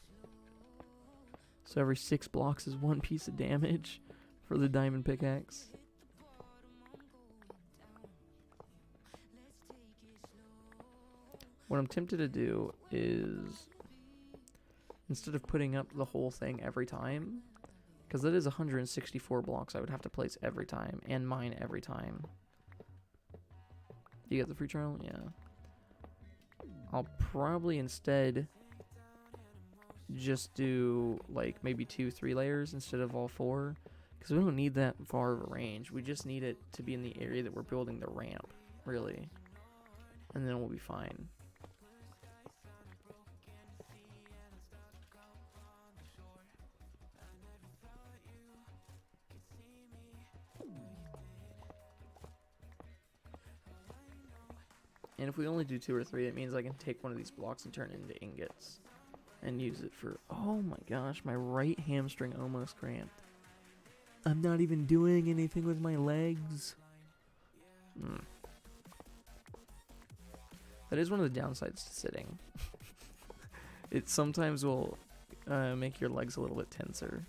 So every 6 blocks is 1 piece of damage for the diamond pickaxe. What I'm tempted to do is, instead of putting up the whole thing every time, because that is 164 blocks I would have to place every time, and mine every time. Do you get the free trial? Yeah. I'll probably instead just do like maybe 2-3 layers instead of all 4, because we don't need that far of a range. We just need it to be in the area that we're building the ramp, really, and then we'll be fine. And if we only do 2 or 3, it means I can take one of these blocks and turn it into ingots and use it for, oh my gosh, my right hamstring almost cramped. I'm not even doing anything with my legs. That is one of the downsides to sitting. It sometimes will make your legs a little bit tenser.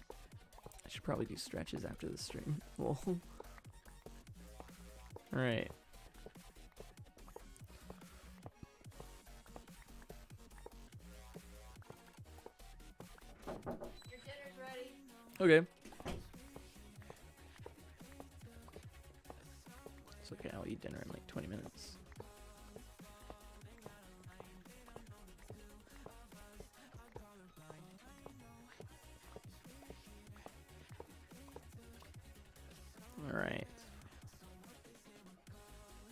I should probably do stretches after the stream. Alright. Your dinner's ready. Okay. It's okay, I'll eat dinner in like 20 minutes. Alright.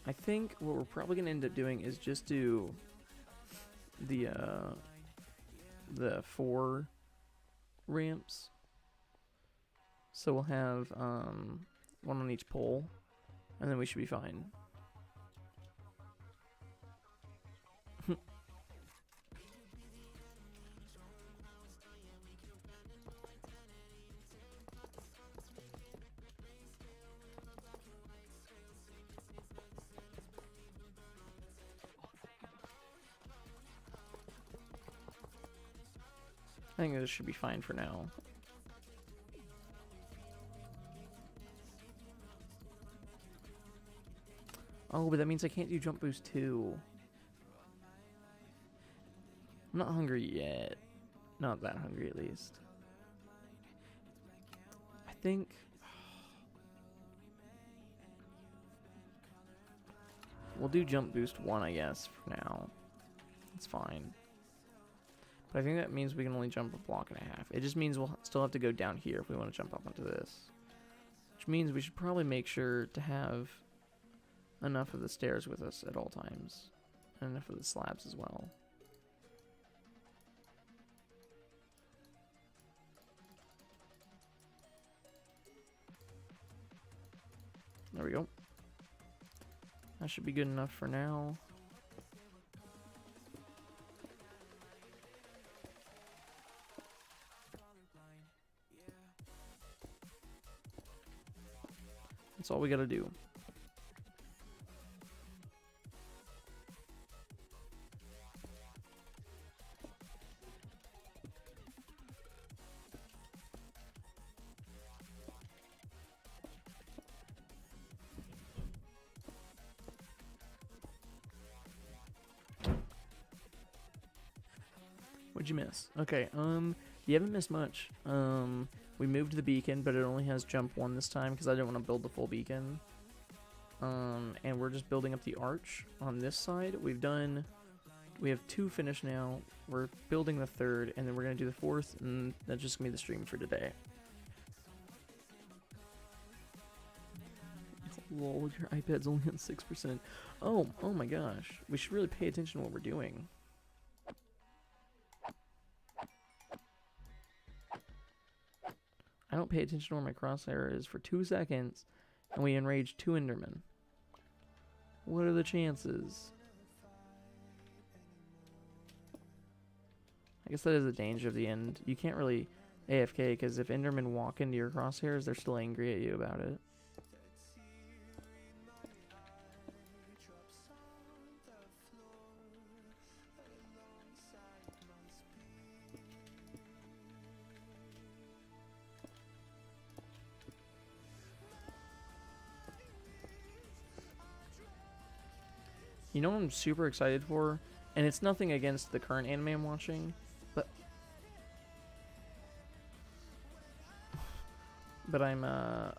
I think what we're probably going to end up doing is just do the 4 ramps. So we'll have 1 on each pole, and then we should be fine. I think this should be fine for now. Oh, but that means I can't do jump boost too. I'm not hungry yet. Not that hungry, at least. I think... we'll do jump boost 1, I guess, for now. It's fine. But I think that means we can only jump a block and a half. It just means we'll still have to go down here if we want to jump up onto this. Which means we should probably make sure to have enough of the stairs with us at all times. And enough of the slabs as well. There we go. That should be good enough for now. That's all we gotta do. What'd you miss? Okay, you haven't missed much. We moved the beacon, but it only has jump 1 this time because I didn't want to build the full beacon. And we're just building up the arch on this side. We have 2 finished now. We're building the 3rd, and then we're going to do the 4th, and that's just going to be the stream for today. Lol, your iPad's only on 6%. Oh my gosh. We should really pay attention to what we're doing. I don't pay attention to where my crosshair is for 2 seconds, and we enrage 2 Endermen. What are the chances? I guess that is the danger of the end. You can't really AFK, because if Endermen walk into your crosshairs, they're still angry at you about it. You know what I'm super excited for? And it's nothing against the current anime I'm watching, but I'm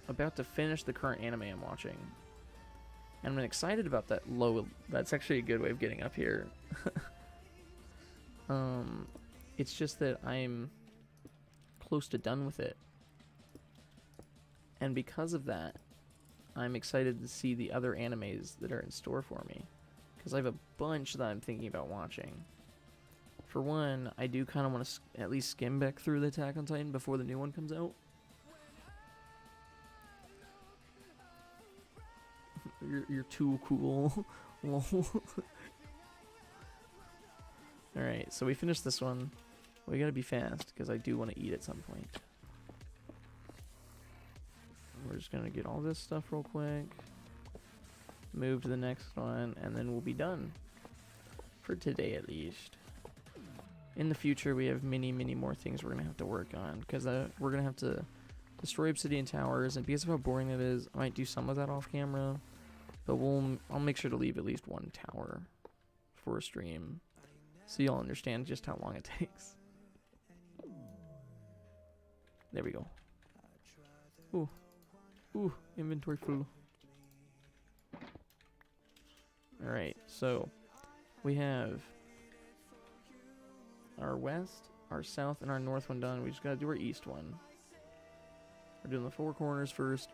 about to finish the current anime I'm watching. And I'm excited about that low. That's actually a good way of getting up here. It's just that I'm close to done with it. And because of that, I'm excited to see the other animes that are in store for me. Because I have a bunch that I'm thinking about watching. For one, I do kind of want to at least skim back through the Attack on Titan before the new one comes out. You're too cool. Alright, so we finished this one. We gotta be fast, because I do want to eat at some point. We're just gonna get all this stuff real quick. Move to the next one, and then we'll be done. For today, at least. In the future, we have many more things we're gonna have to work on, because we're gonna have to destroy obsidian towers, and because of how boring it is, I might do some of that off camera. But I'll make sure to leave at least 1 tower for a stream, so y'all understand just how long it takes. There we go. Ooh, inventory full. Alright, so we have our west, our south, and our north one done. We just gotta do our east one. We're doing the 4 corners first.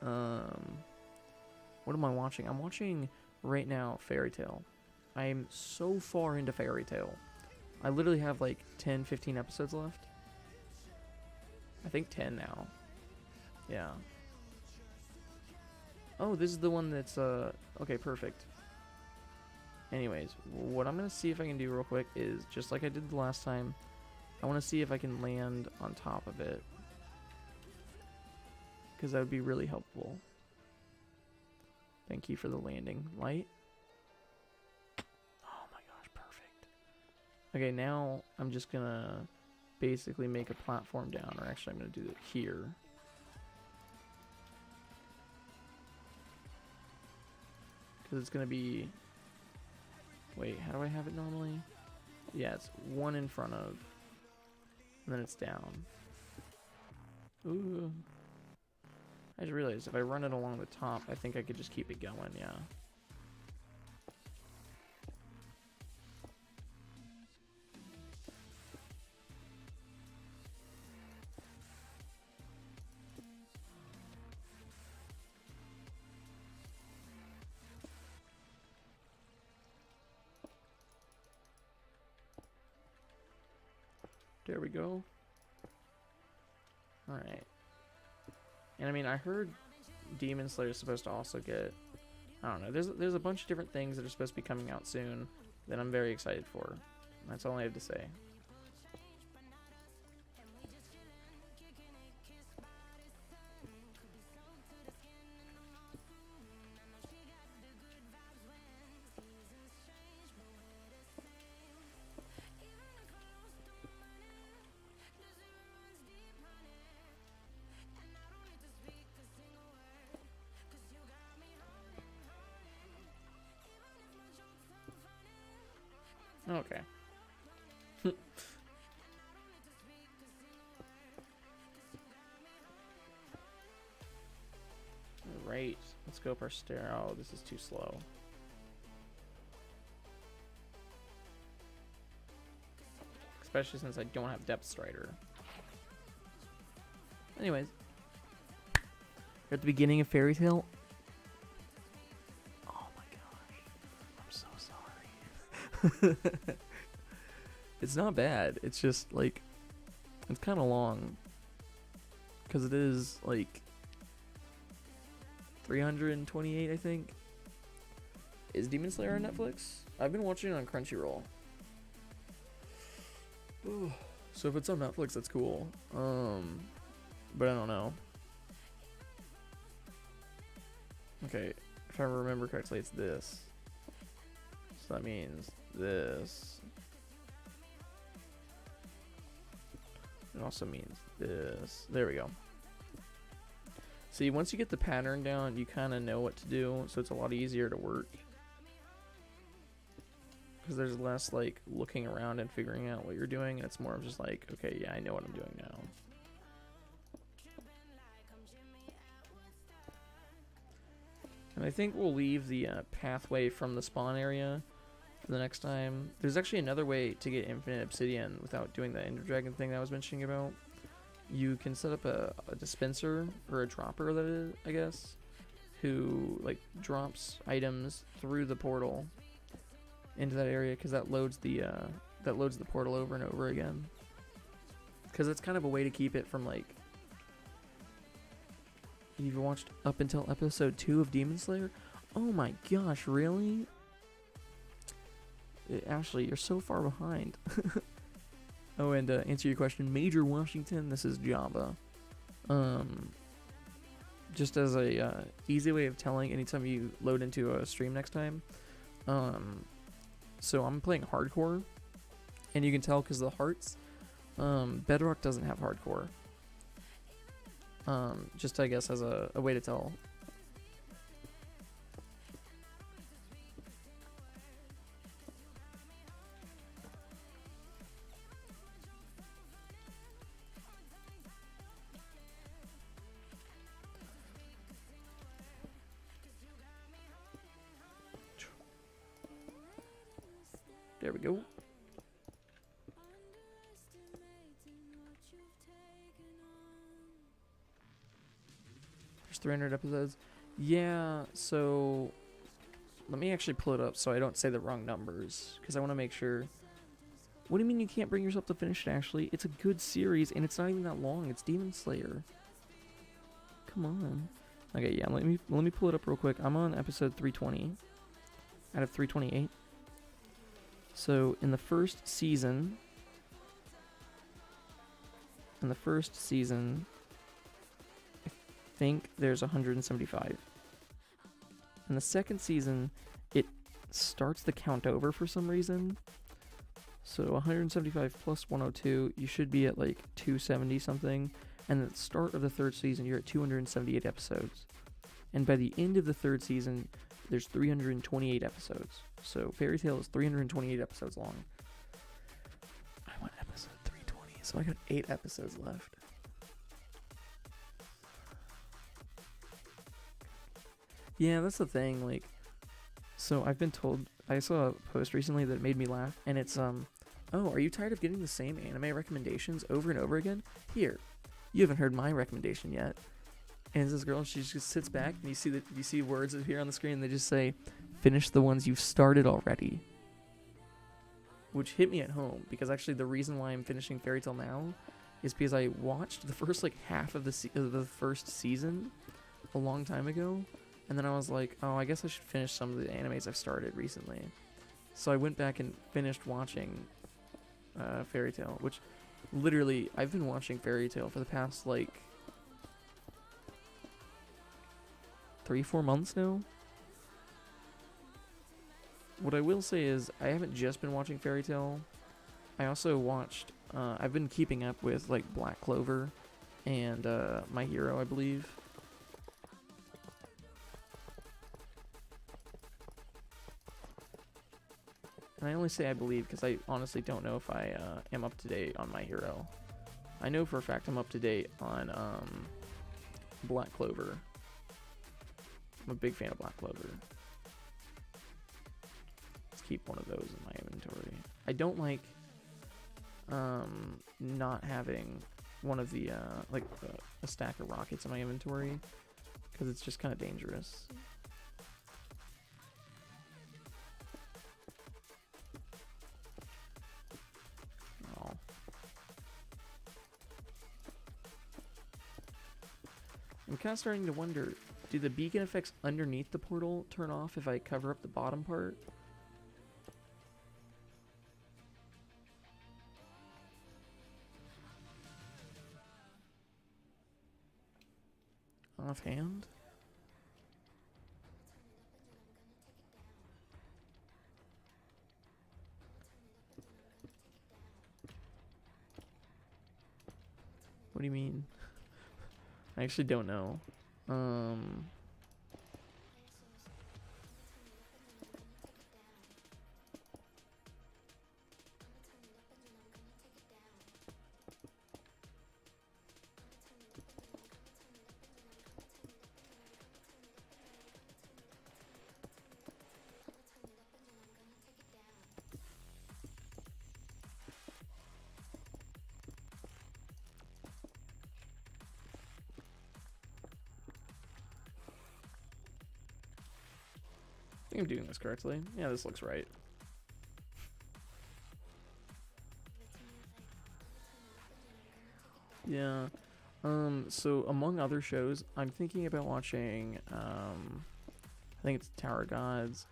What am I watching? I'm watching right now Fairy Tail. I'm so far into Fairy Tail. I literally have like 10-15 episodes left. I think 10 now. Yeah. Oh, this is the one that's okay, perfect. Anyways, what I'm gonna see if I can do real quick is, just like I did the last time, I want to see if I can land on top of it, because that would be really helpful. Thank you for the landing light. Oh my gosh, perfect. Okay, now I'm just gonna basically make a platform down, or actually I'm gonna do it here. Because it's going to be... Wait, how do I have it normally? Yeah, it's 1 in front of. And then it's down. Ooh. I just realized if I run it along the top, I think I could just keep it going, yeah. There we go. Alright. And I mean, I heard Demon Slayer is supposed to also get... I don't know. There's a bunch of different things that are supposed to be coming out soon that I'm very excited for. That's all I have to say. Okay. Right. Let's go up our stair. Oh, this is too slow. Especially since I don't have Depth Strider. Anyways. We're at the beginning of Fairy Tail. Oh my gosh. I'm so sorry. It's not bad. It's just like... It's kind of long. Because it is like... 328, I think. Is Demon Slayer on Netflix? I've been watching it on Crunchyroll. Ooh. So if it's on Netflix, that's cool. But I don't know. Okay, if I remember correctly, it's this. So that means this. It also means this. There we go. See, once you get the pattern down, you kind of know what to do, so it's a lot easier to work. Because there's less, like, looking around and figuring out what you're doing, and it's more of just like, okay, yeah, I know what I'm doing now. And I think we'll leave the pathway from the spawn area for the next time. There's actually another way to get infinite obsidian without doing the Ender Dragon thing that I was mentioning about. You can set up a dispenser, or a dropper, that is, I guess, who like drops items through the portal into that area, because that loads the portal over and over again. Because it's kind of a way to keep it from like... You've watched up until episode 2 of Demon Slayer? Oh my gosh, really? Ashley, you're so far behind. Oh, and answer your question, Major Washington, this is Java. Just as a easy way of telling anytime you load into a stream next time. So I'm playing hardcore, and you can tell because the hearts. Bedrock doesn't have hardcore. Just I guess as a way to tell. There we go. There's 300 episodes. Yeah, so let me actually pull it up so I don't say the wrong numbers, because I want to make sure. What do you mean you can't bring yourself to finish it, Ashley? It's a good series, and it's not even that long. It's Demon Slayer. Come on. Okay, yeah, let me pull it up real quick. I'm on episode 320 out of 328. So in the first season, I think there's 175. In the second season, it starts the count over for some reason. So 175 plus 102, you should be at like 270 something. And at the start of the third season, you're at 278 episodes. And by the end of the third season, there's 328 episodes. So Fairy Tail is 328 episodes long. I'm on episode 320, so I got 8 episodes left. Yeah, that's the thing, like, so I've been told, I saw a post recently that made me laugh, and it's, oh, are you tired of getting the same anime recommendations over and over again? Here, you haven't heard my recommendation yet. And it's this girl, she just sits back, and you see words appear on the screen, and they just say, finish the ones you've started already. Which hit me at home, because actually the reason why I'm finishing Fairy Tail now is because I watched the first, like, half of the first season a long time ago, and then I was like, oh, I guess I should finish some of the animes I've started recently. So I went back and finished watching Fairy Tail, which literally, I've been watching Fairy Tail for the past, like, 3-4 months now. What I will say is, I haven't just been watching Fairy Tail. I also watched, I've been keeping up with, like, Black Clover and My Hero, I believe. And I only say I believe because I honestly don't know if I am up to date on My Hero. I know for a fact I'm up to date on Black Clover. I'm a big fan of Black Clover. Let's keep one of those in my inventory. I don't like not having one of the like a stack of rockets in my inventory because it's just kind of dangerous. Oh. I'm kind of starting to wonder, do the beacon effects underneath the portal turn off if I cover up the bottom part? Offhand? What do you mean? I actually don't know. I think I'm doing this correctly. Yeah, this looks right. Yeah. So among other shows, I'm thinking about watching, I think it's Tower of Gods.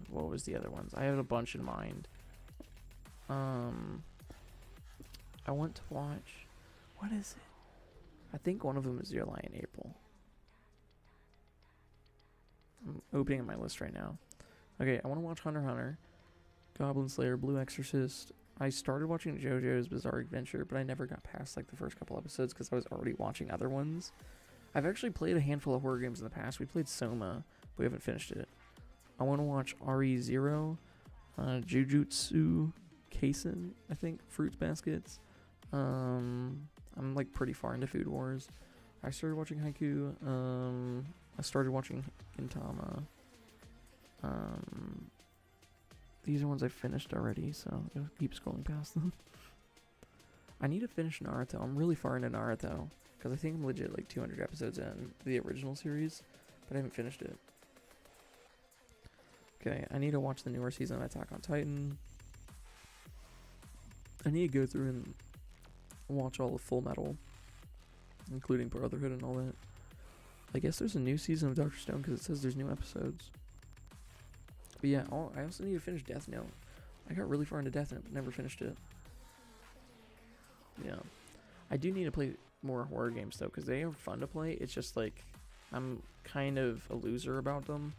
What was the other ones? I have a bunch in mind. I want to watch, what is it? I think one of them is Your Lie in April. I'm opening up my list right now. Okay, I want to watch Hunter x Hunter, Goblin Slayer, Blue Exorcist. I started watching JoJo's Bizarre Adventure, but I never got past like the first couple episodes because I was already watching other ones. I've actually played a handful of horror games in the past. We played Soma, but we haven't finished it. I want to watch RE0, Jujutsu Kaisen, I think, Fruits Baskets. I'm like pretty far into Food Wars. I started watching Haiku. I started watching Gintama. These are ones I finished already, so I'll keep scrolling past them. I need to finish Naruto. I'm really far into Naruto, because I think I'm legit like 200 episodes in the original series, but I haven't finished it. Okay, I need to watch the newer season of Attack on Titan. I need to go through and watch all of Full Metal, including Brotherhood and all that. I guess there's a new season of Dr. Stone because it says there's new episodes. But yeah, I also need to finish Death Note. I got really far into Death Note but never finished it. Yeah. I do need to play more horror games though because they are fun to play. It's just like I'm kind of a loser about them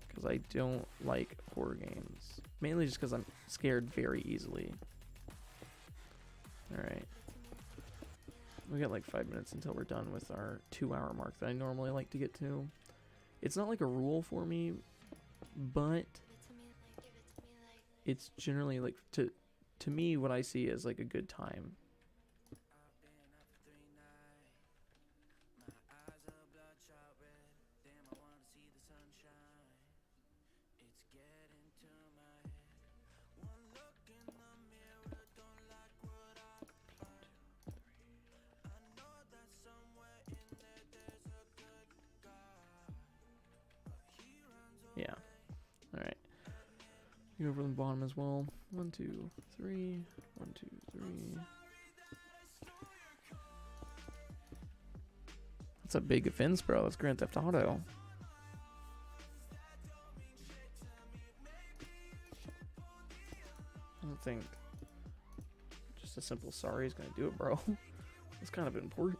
because I don't like horror games. Mainly just because I'm scared very easily. Alright. We got like 5 minutes until we're done with our 2-hour mark that I normally like to get to. It's not like a rule for me, but it's generally like to me what I see as like a good time. Yeah. All right. You go from the bottom as well. 1, 2, 3. 1, 2, 3. That's a big offense, bro. That's Grand Theft Auto. I don't think just a simple sorry is gonna do it, bro. It's kind of important.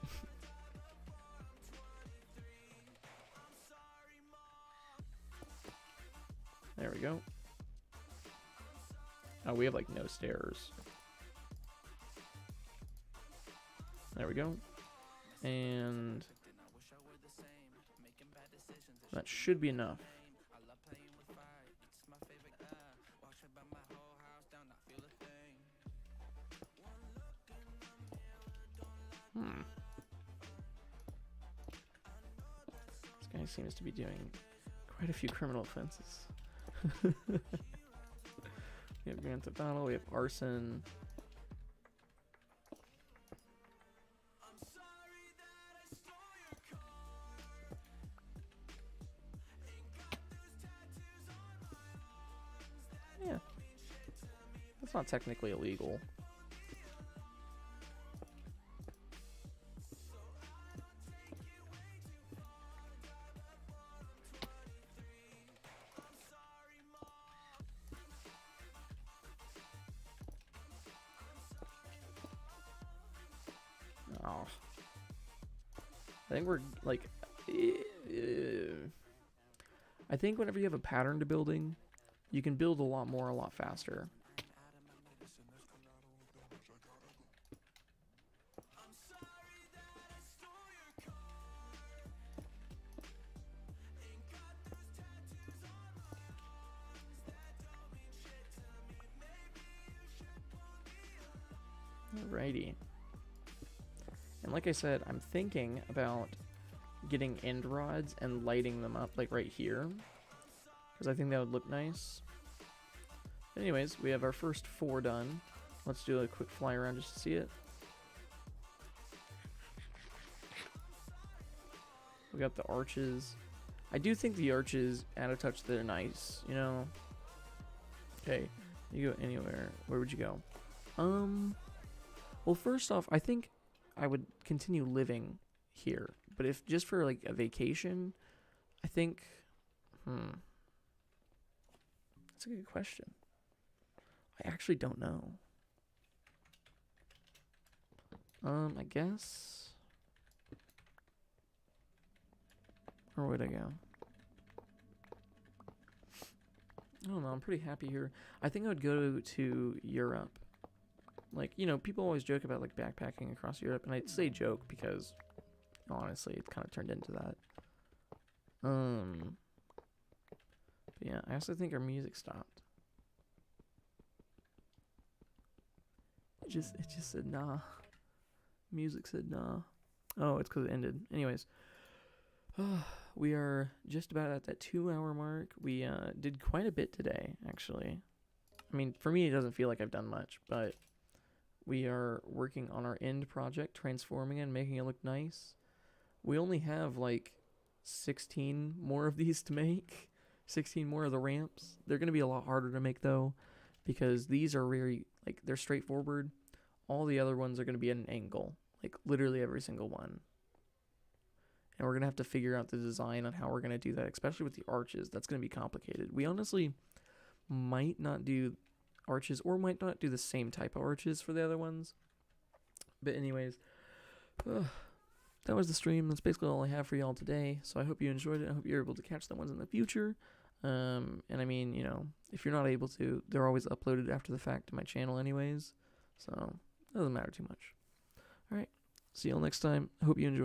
There we go. Oh, we have like no stairs. There we go. And that should be enough. This guy seems to be doing quite a few criminal offenses. We have Grand Theft Auto, we have arson. Yeah. That's not technically illegal. Oh. I think we're like I think whenever you have a pattern to building, you can build a lot more a lot faster. Alrighty. And like I said, I'm thinking about getting end rods and lighting them up like right here, because I think that would look nice. Anyways, we have our first 4 done. Let's do a quick fly around just to see it. We got the arches. I do think the arches add a touch that are nice, you know. Okay, you go anywhere. Where would you go? Well, first off, I think I would continue living here, but if just for like a vacation, I think, that's a good question. I actually don't know. I guess, where would I go? I don't know. I'm pretty happy here. I think I would go to Europe. Like, you know, people always joke about like backpacking across Europe, and I say joke because honestly it kind of turned into that. But yeah, I also think our music stopped. It just said nah. Music said nah. Oh, it's because it ended. Anyways, we are just about at that 2-hour mark. We did quite a bit today, actually. I mean, for me, it doesn't feel like I've done much, but we are working on our end project, transforming it and making it look nice. We only have like 16 more of these to make. 16 more of the ramps. They're going to be a lot harder to make though, because these are very, like, they're straightforward. All the other ones are going to be at an angle, like literally every single one. And we're going to have to figure out the design on how we're going to do that, especially with the arches. That's going to be complicated. We honestly might not do arches, or might not do the same type of arches for the other ones. But anyways, that was the stream. That's basically all I have for y'all today. So I hope you enjoyed it. I hope you're able to catch the ones in the future. And I mean, you know, if you're not able to, they're always uploaded after the fact to my channel anyways. So it doesn't matter too much. All right. See y'all next time. Hope you enjoy.